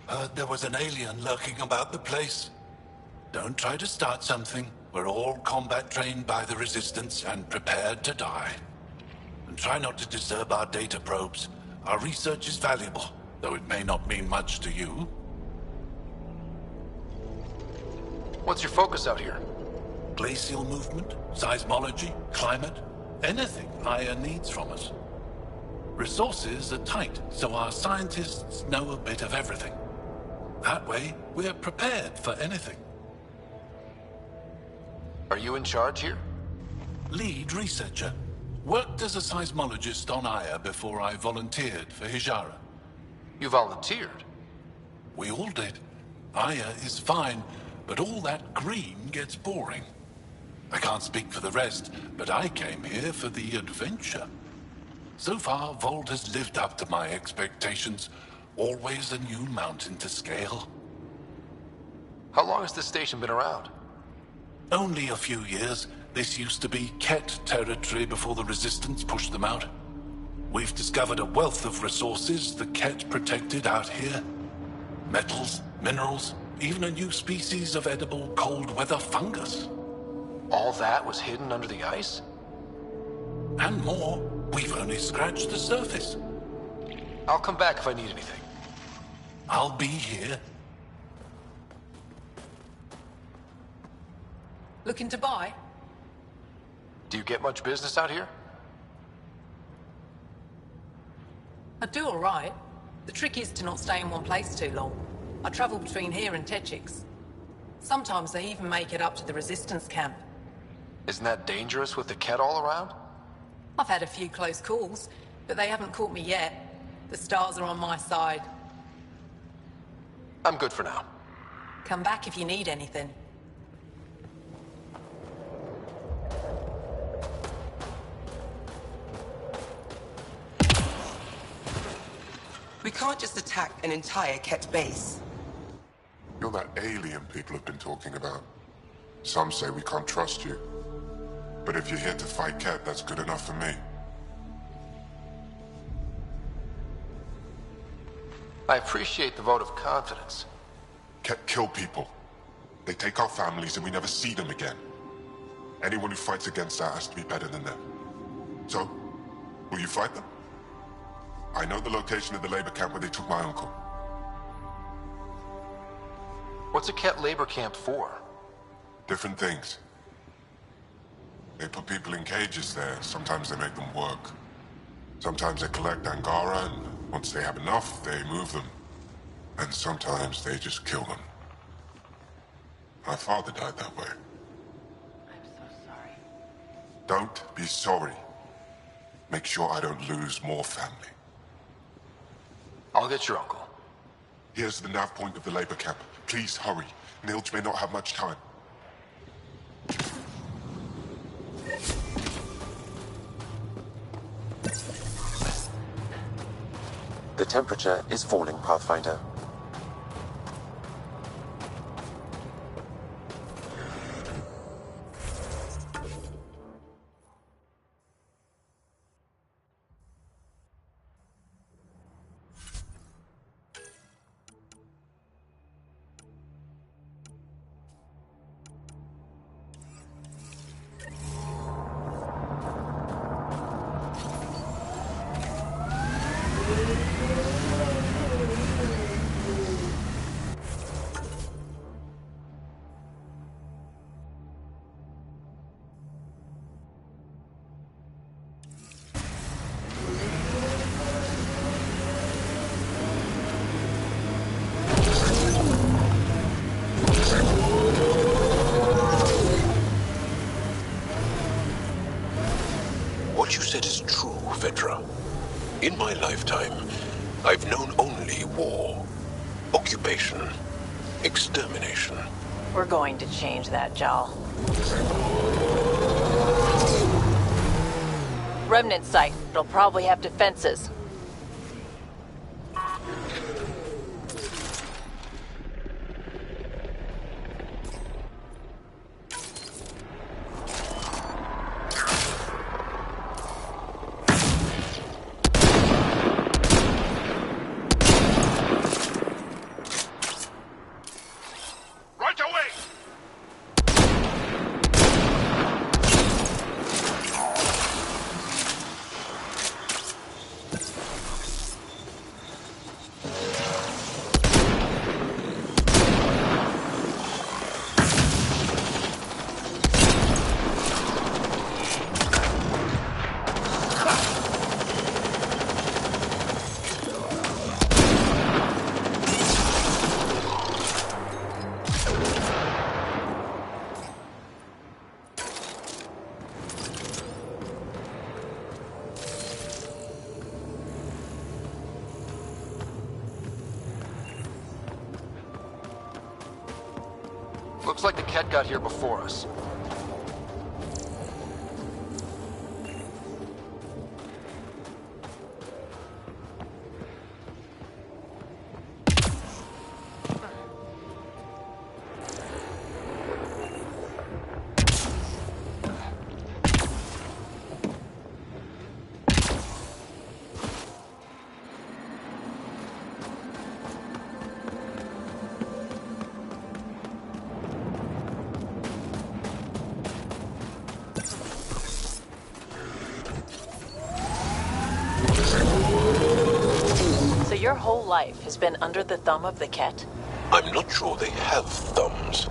Heard there was an alien lurking about the place. Don't try to start something. We're all combat trained by the Resistance and prepared to die. And try not to disturb our data probes. Our research is valuable, though it may not mean much to you. What's your focus out here? Glacial movement, seismology, climate, anything Aya needs from us. Resources are tight, so our scientists know a bit of everything. That way, we're prepared for anything. Are you in charge here? Lead researcher. Worked as a seismologist on Aya before I volunteered for Hijara. You volunteered? We all did. Aya is fine, but all that green gets boring. I can't speak for the rest, but I came here for the adventure. So far, Vold has lived up to my expectations. Always a new mountain to scale. How long has this station been around? Only a few years. This used to be Ket territory before the Resistance pushed them out. We've discovered a wealth of resources the Ket protected out here. Metals, minerals, even a new species of edible cold weather fungus. All that was hidden under the ice? And more. We've only scratched the surface. I'll come back if I need anything. I'll be here. Looking to buy? Do you get much business out here? I do all right. The trick is to not stay in one place too long. I travel between here and Techix. Sometimes they even make it up to the Resistance camp. Isn't that dangerous with the Ket all around? I've had a few close calls, but they haven't caught me yet. The stars are on my side. I'm good for now. Come back if you need anything. We can't just attack an entire Ket base. You're that alien people have been talking about. Some say we can't trust you. But if you're here to fight Ket, that's good enough for me. I appreciate the vote of confidence. Ket kill people. They take our families and we never see them again. Anyone who fights against that has to be better than them. So, will you fight them? I know the location of the labor camp where they took my uncle. What's a Ket labor camp for? Different things. They put people in cages there. Sometimes they make them work. Sometimes they collect Angara, and once they have enough, they move them. And sometimes they just kill them. My father died that way. I'm so sorry. Don't be sorry. Make sure I don't lose more family. I'll get your uncle. Here's the nav point of the labor camp. Please hurry. Nilj may not have much time. The temperature is falling, Pathfinder. What you said is true, Vedra. In my lifetime, I've known only war, occupation, extermination. We're going to change that, Jal. Remnant site. It'll probably have defenses. Looks like the Ket got here before us. So your whole life has been under the thumb of the Ket? I'm not sure they have thumbs.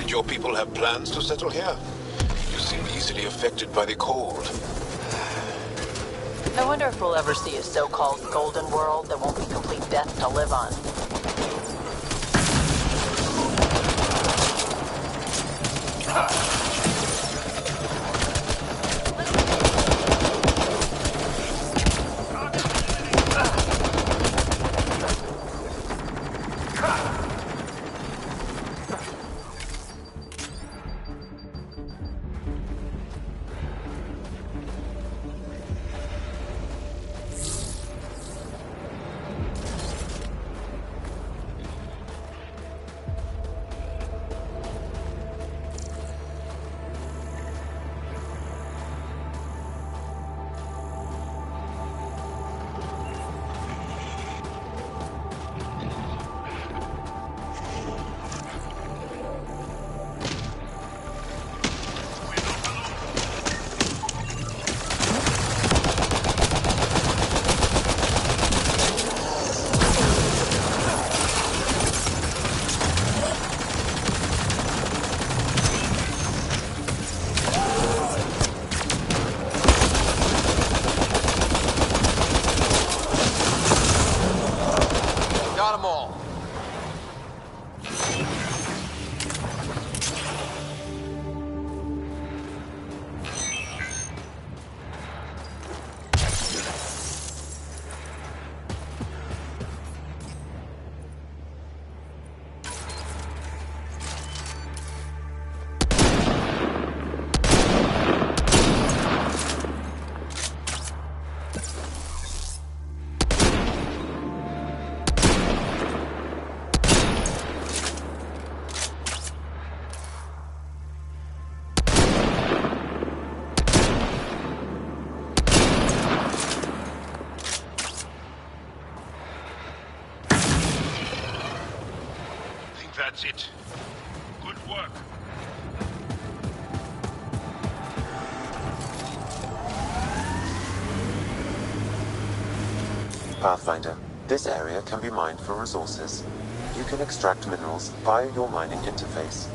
Your people have plans to settle here? You seem easily affected by the cold. I wonder if we'll ever see a so-called golden world that won't be complete death to live on. that's it. Good work. Pathfinder, this area can be mined for resources. You can extract minerals via your mining interface.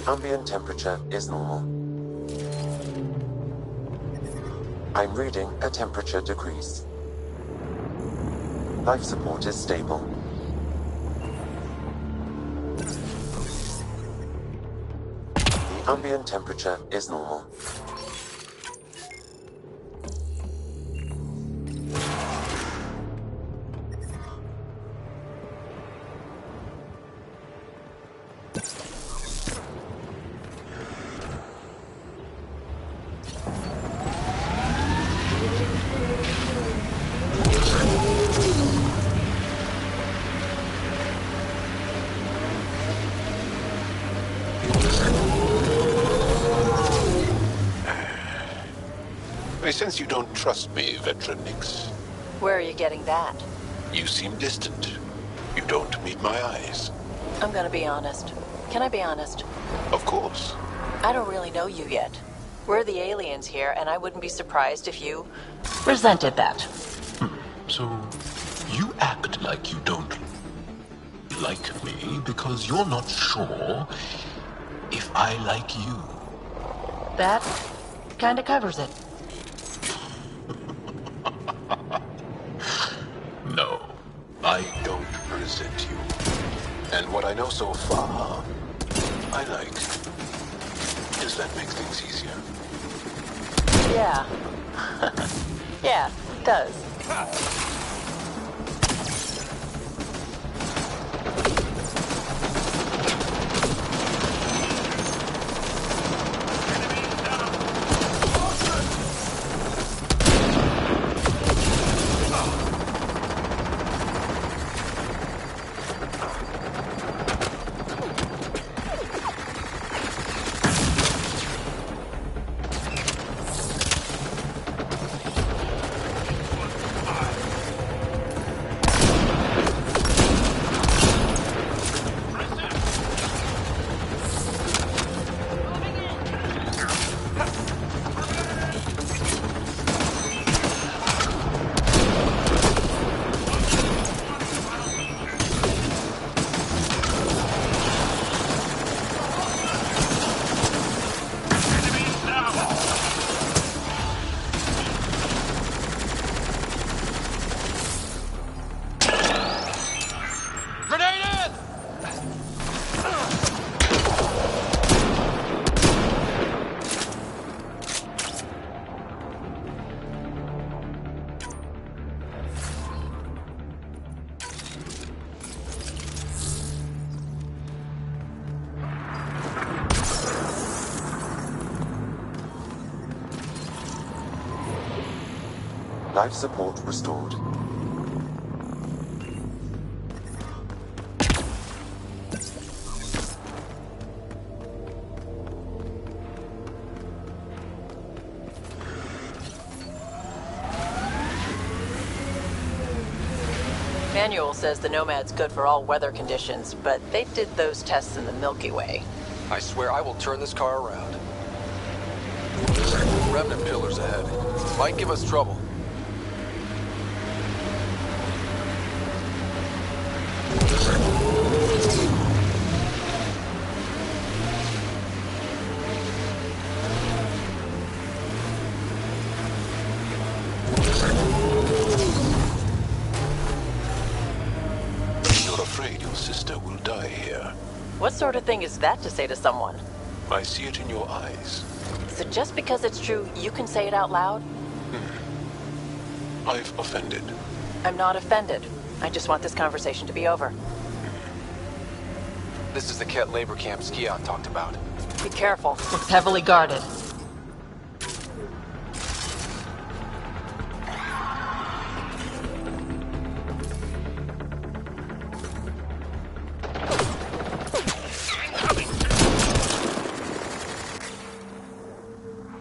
Ambient temperature is normal. I'm reading a temperature decrease. Life support is stable. The ambient temperature is normal. I sense you don't trust me, Veteran Nix. Where are you getting that? You seem distant. You don't meet my eyes. I'm gonna be honest. Can I be honest? Of course. I don't really know you yet. We're the aliens here, and I wouldn't be surprised if you resented that. So, you act like you don't like me because you're not sure if I like you. That kinda covers it. No, I don't resent you. And what I know so far, I like. Does that make things easier? Yeah. Yeah, it does. Life support restored. Manual says the Nomad's good for all weather conditions, but they did those tests in the Milky Way. I swear I will turn this car around. Remnant pillars ahead. Might give us trouble. You're afraid your sister will die here. What sort of thing is that to say to someone? I see it in your eyes. So just because it's true, you can say it out loud? I've offended. I'm not offended. I just want this conversation to be over. This is the Ket labor camp Scion talked about. Be careful. Looks heavily guarded.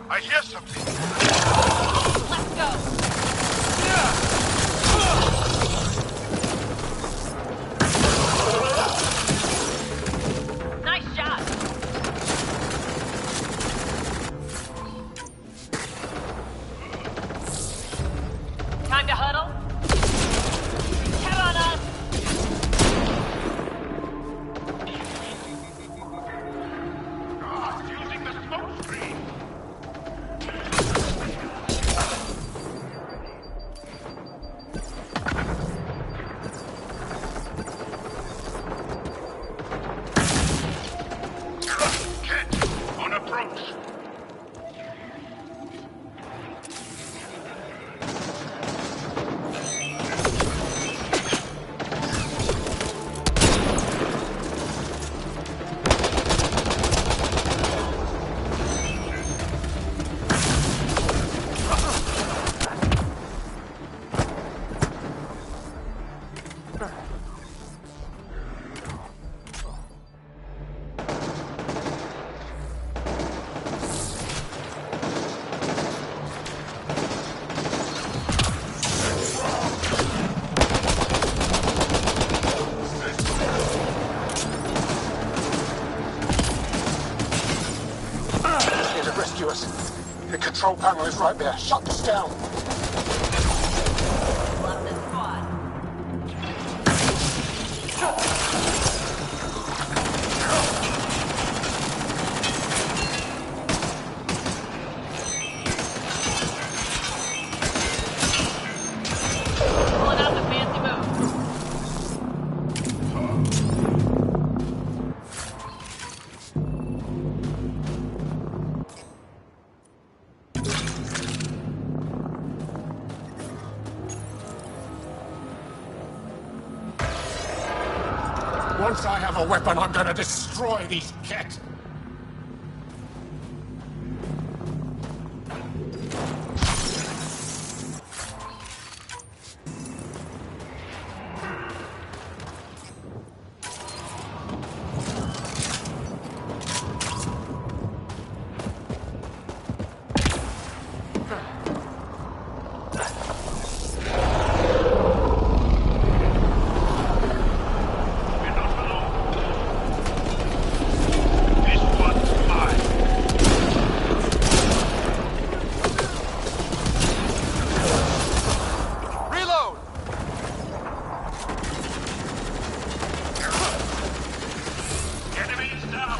I hear something. Let's go. Nice shot. Time to huddle. Count on us. Using the smoke screen. Ket, on approach. Here to rescue us. The control panel is right there. Shut this down. Love this squad. Pulling out the fancy move. Once I have a weapon, I'm gonna destroy these Ket. Reload! Enemy is down.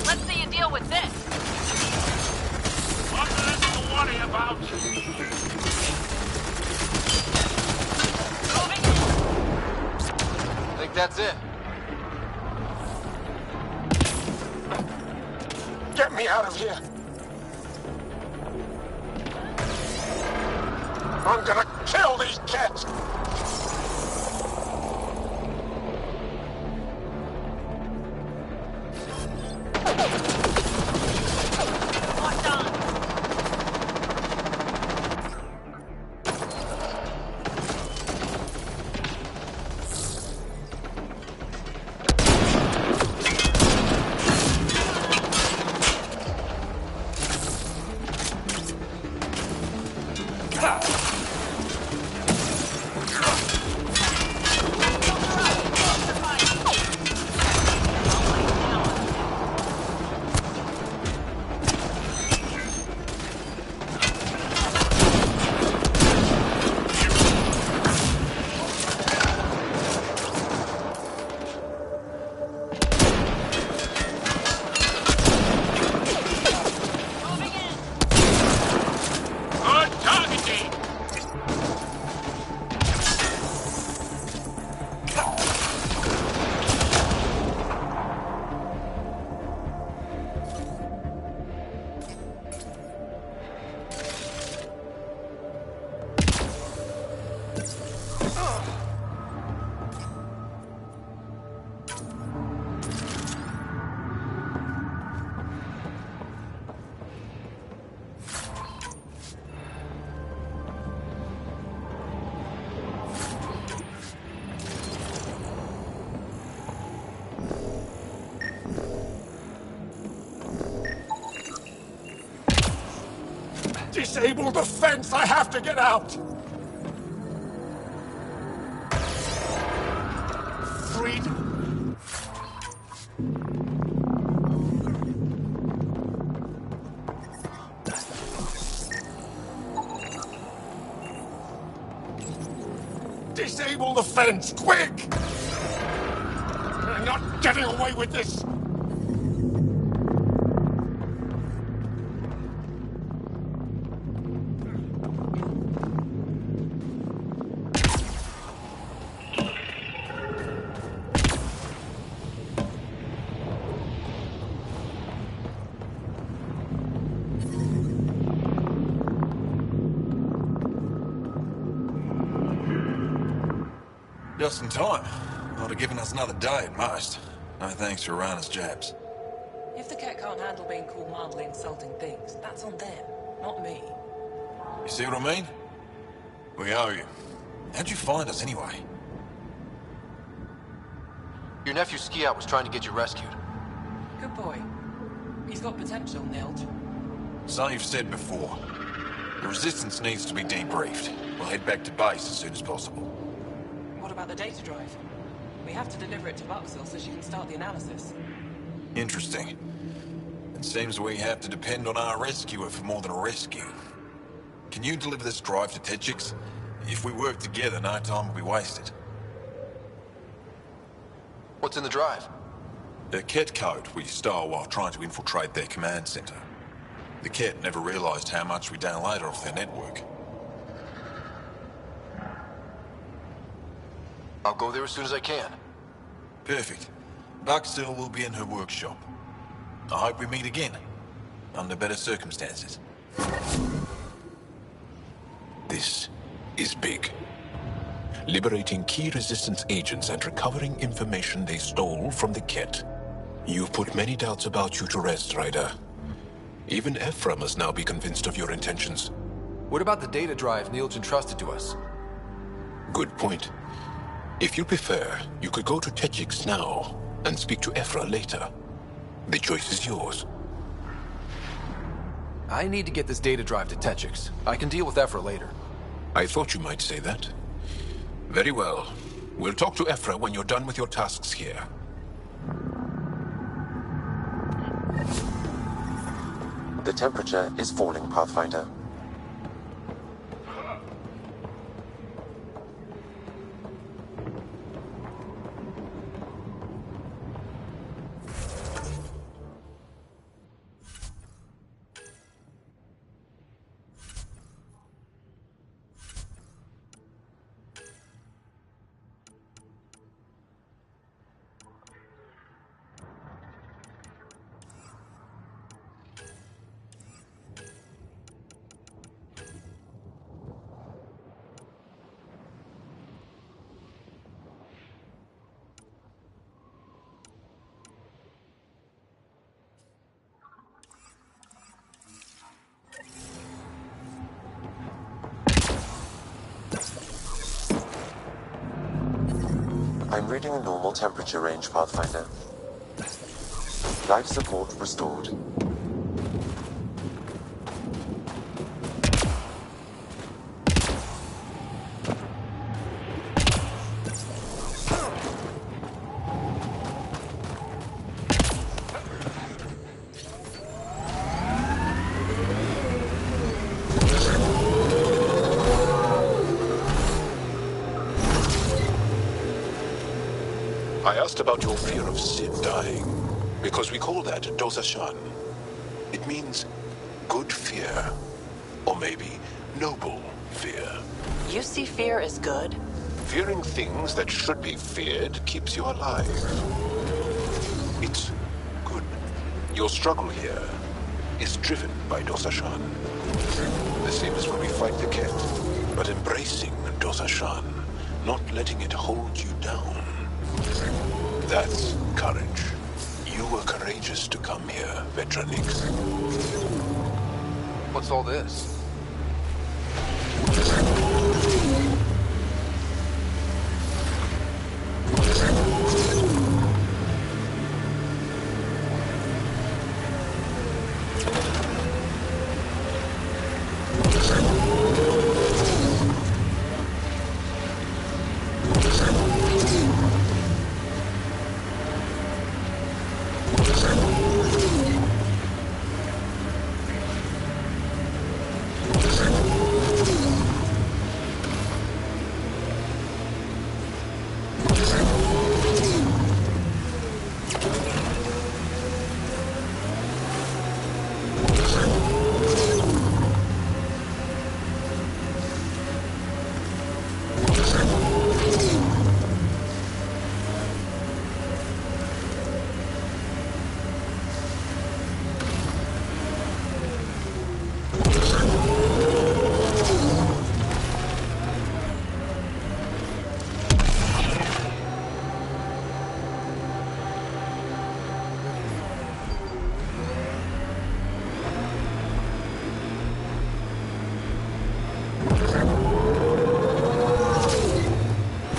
Let's see you deal with this. What's this to worry about? that's it. Get me out of here! I'm gonna kill these kids! Disable the fence! I have to get out! Freedom? Disable the fence, quick! I'm not getting away with this! Just in time. Ought have given us another day at most. No thanks for Rana's jabs. If the cat can't handle being called mildly insulting things, that's on them, not me. You see what I mean? We owe you. How'd you find us anyway? Your nephew Ski-Out was trying to get you rescued. Good boy. He's got potential, Nilge. So you've said before. The Resistance needs to be debriefed. We'll head back to base as soon as possible. What about the data drive? We have to deliver it to Buxel so she can start the analysis. Interesting. It seems we have to depend on our rescuer for more than a rescue. Can you deliver this drive to Techix? If we work together, no time will be wasted. What's in the drive? The Ket code we stole while trying to infiltrate their command center. The Ket never realized how much we downloaded off their network. I'll go there as soon as I can. Perfect. Buxel will be in her workshop. I hope we meet again. Under better circumstances. This is big. Liberating key Resistance agents and recovering information they stole from the Ket. You've put many doubts about you to rest, Ryder. Even Ephra must now be convinced of your intentions. What about the data drive Neil's entrusted to us? Good point. If you prefer, you could go to Techix now and speak to Ephra later. The choice is yours. I need to get this data drive to Techix. I can deal with Ephra later. I thought you might say that. Very well. We'll talk to Ephra when you're done with your tasks here. The temperature is falling, Pathfinder. I'm reading a normal temperature range, Pathfinder. Life support restored. I asked about your fear of Sid dying, because we call that Dosashan. It means good fear, or maybe noble fear. You see fear as good? Fearing things that should be feared keeps you alive. It's good. Your struggle here is driven by Dosashan. The same as when we fight the Ket, but embracing Dosashan, not letting it hold you down. That's courage. You were courageous to come here, Vetranix. What's all this?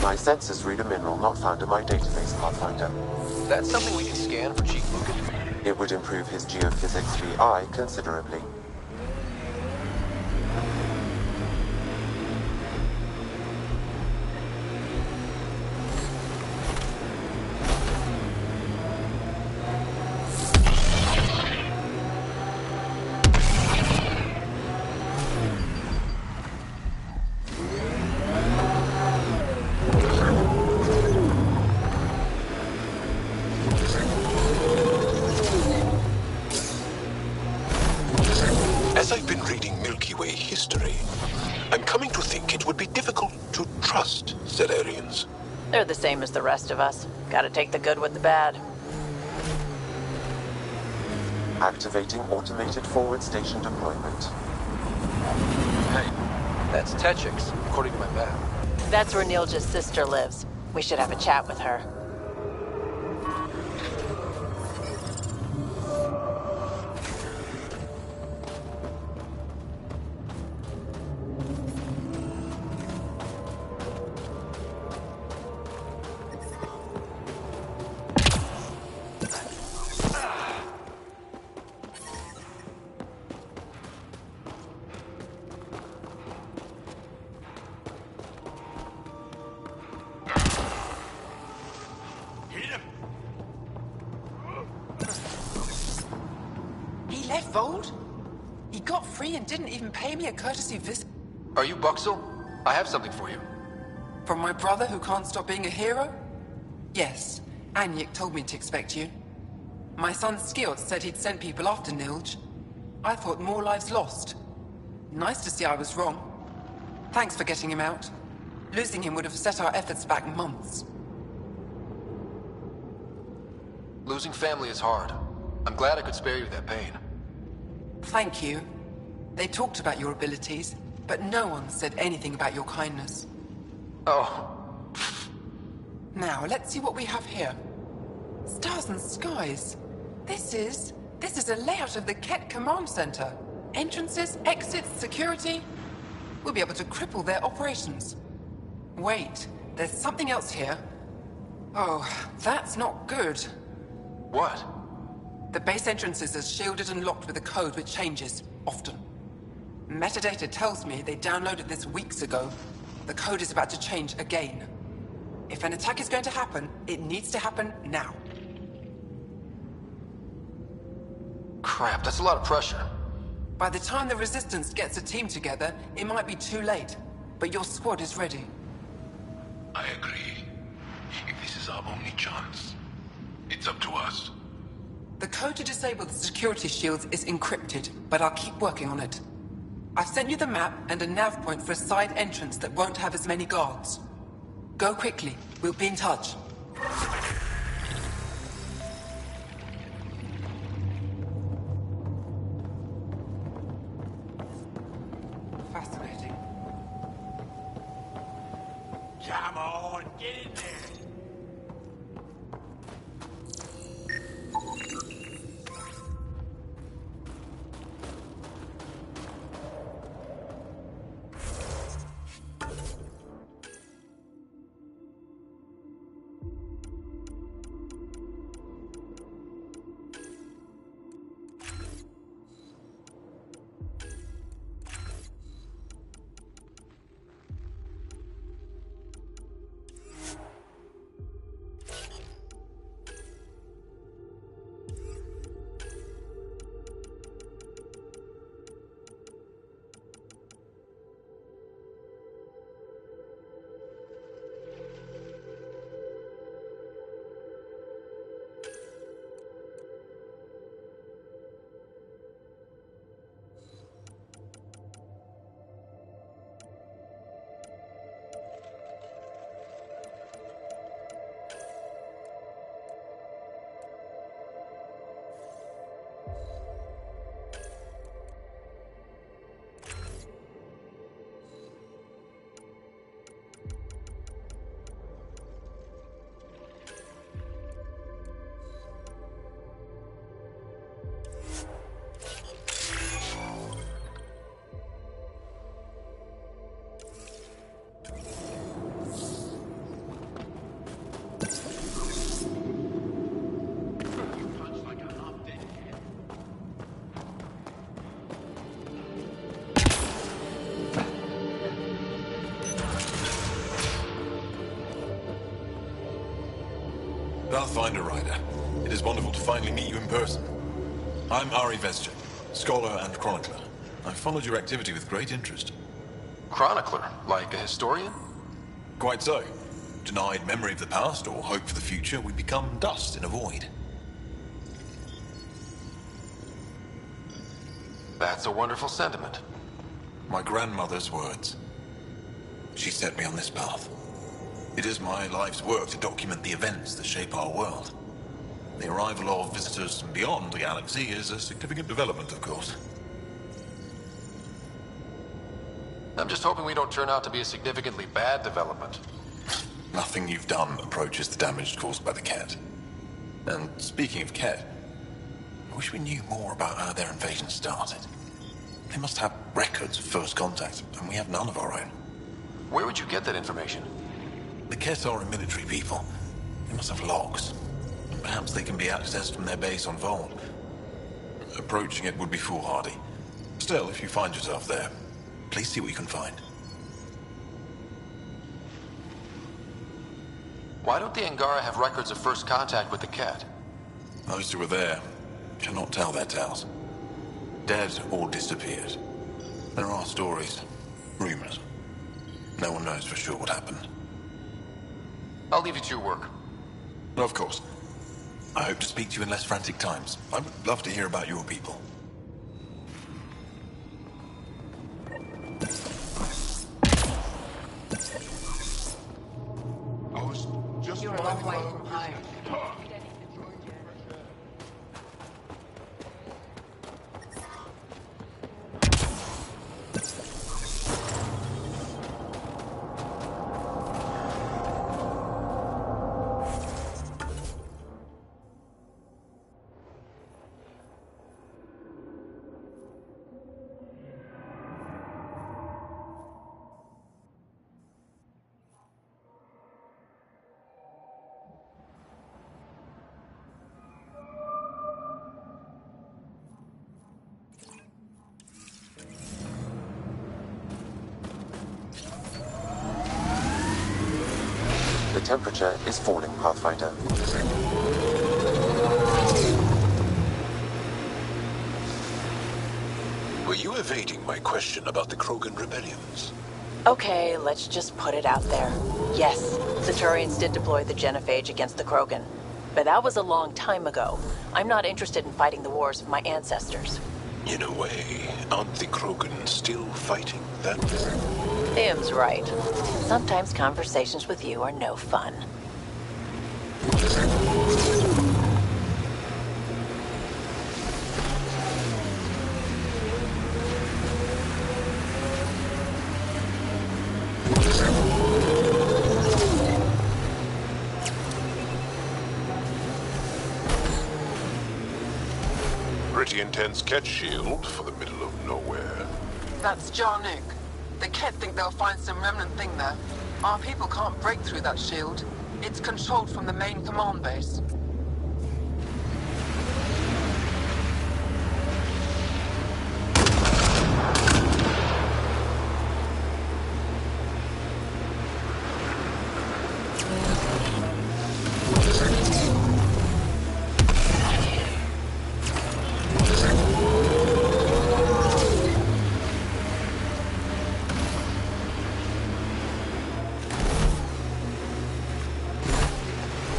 My sensors read a mineral not found in my database, Pathfinder. That's something we can scan for Chief Lucan? It would improve his geophysics VI considerably. As I've been reading Milky Way history, I'm coming to think it would be difficult to trust Zelarians. They're the same as the rest of us. Gotta take the good with the bad. Activating automated forward station deployment. Hey, that's Techix, according to my map. That's where Nilja's sister lives. We should have a chat with her. He got free and didn't even pay me a courtesy visit. Are you Buxel? I have something for you. From my brother who can't stop being a hero? Yes, Anyek told me to expect you. My son Skills said he'd sent people after Nilj. I thought more lives lost. Nice to see I was wrong. Thanks for getting him out. Losing him would have set our efforts back months. Losing family is hard. I'm glad I could spare you that pain. Thank you. They talked about your abilities, but no one said anything about your kindness. Oh. Now, let's see what we have here. Stars and skies. This is a layout of the Ket Command Center. Entrances, exits, security. We'll be able to cripple their operations. Wait, there's something else here. Oh, that's not good. What? The base entrances are shielded and locked with a code which changes, often. Metadata tells me they downloaded this weeks ago. The code is about to change again. If an attack is going to happen, it needs to happen now. Crap, that's a lot of pressure. By the time the Resistance gets a team together, it might be too late. But your squad is ready. I agree. If this is our only chance, it's up to us. The code to disable the security shields is encrypted, but I'll keep working on it. I've sent you the map and a nav point for a side entrance that won't have as many guards. Go quickly. We'll be in touch. Fascinating. Come on, get in there. Pathfinder Rider, it is wonderful to finally meet you in person. I'm Ari Vescher, scholar and chronicler. I've followed your activity with great interest. Chronicler? Like a historian? Quite so. Denied memory of the past or hope for the future, we become dust in a void. That's a wonderful sentiment. My grandmother's words. She set me on this path. It is my life's work to document the events that shape our world. The arrival of visitors from beyond the galaxy is a significant development, of course. I'm just hoping we don't turn out to be a significantly bad development. Nothing you've done approaches the damage caused by the Ket. And speaking of Ket, I wish we knew more about how their invasion started. They must have records of first contact, and we have none of our own. Where would you get that information? The Ket are a military people. They must have logs. Perhaps they can be accessed from their base on Vol. Approaching it would be foolhardy. Still, if you find yourself there, please see what you can find. Why don't the Angara have records of first contact with the Ket? Those who were there cannot tell their tales. Dead or disappeared. There are stories, rumors. No one knows for sure what happened. I'll leave you to your work. Of course. I hope to speak to you in less frantic times. I would love to hear about your people. I was just You're a long way from home. temperature is falling, Pathfinder. Were you evading my question about the Krogan rebellions? Okay, let's just put it out there. Yes, Centaurians did deploy the genophage against the Krogan. But that was a long time ago. I'm not interested in fighting the wars of my ancestors. In a way, aren't the Krogan still fighting that war? Tim's right. Sometimes conversations with you are no fun. Pretty intense Ket shield for the middle of nowhere. That's Jarnuk. The Ket think they'll find some remnant thing there. Our people can't break through that shield. It's controlled from the main command base.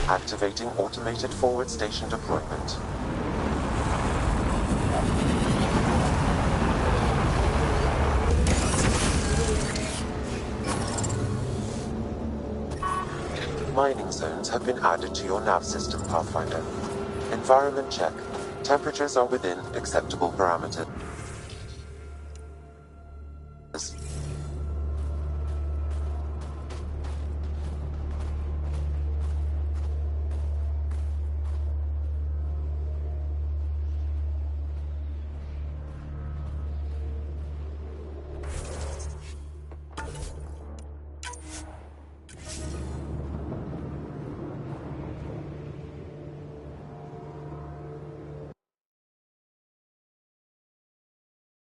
Activating automated forward station deployment. Mining zones have been added to your nav system, Pathfinder. Environment check. Temperatures are within acceptable parameters.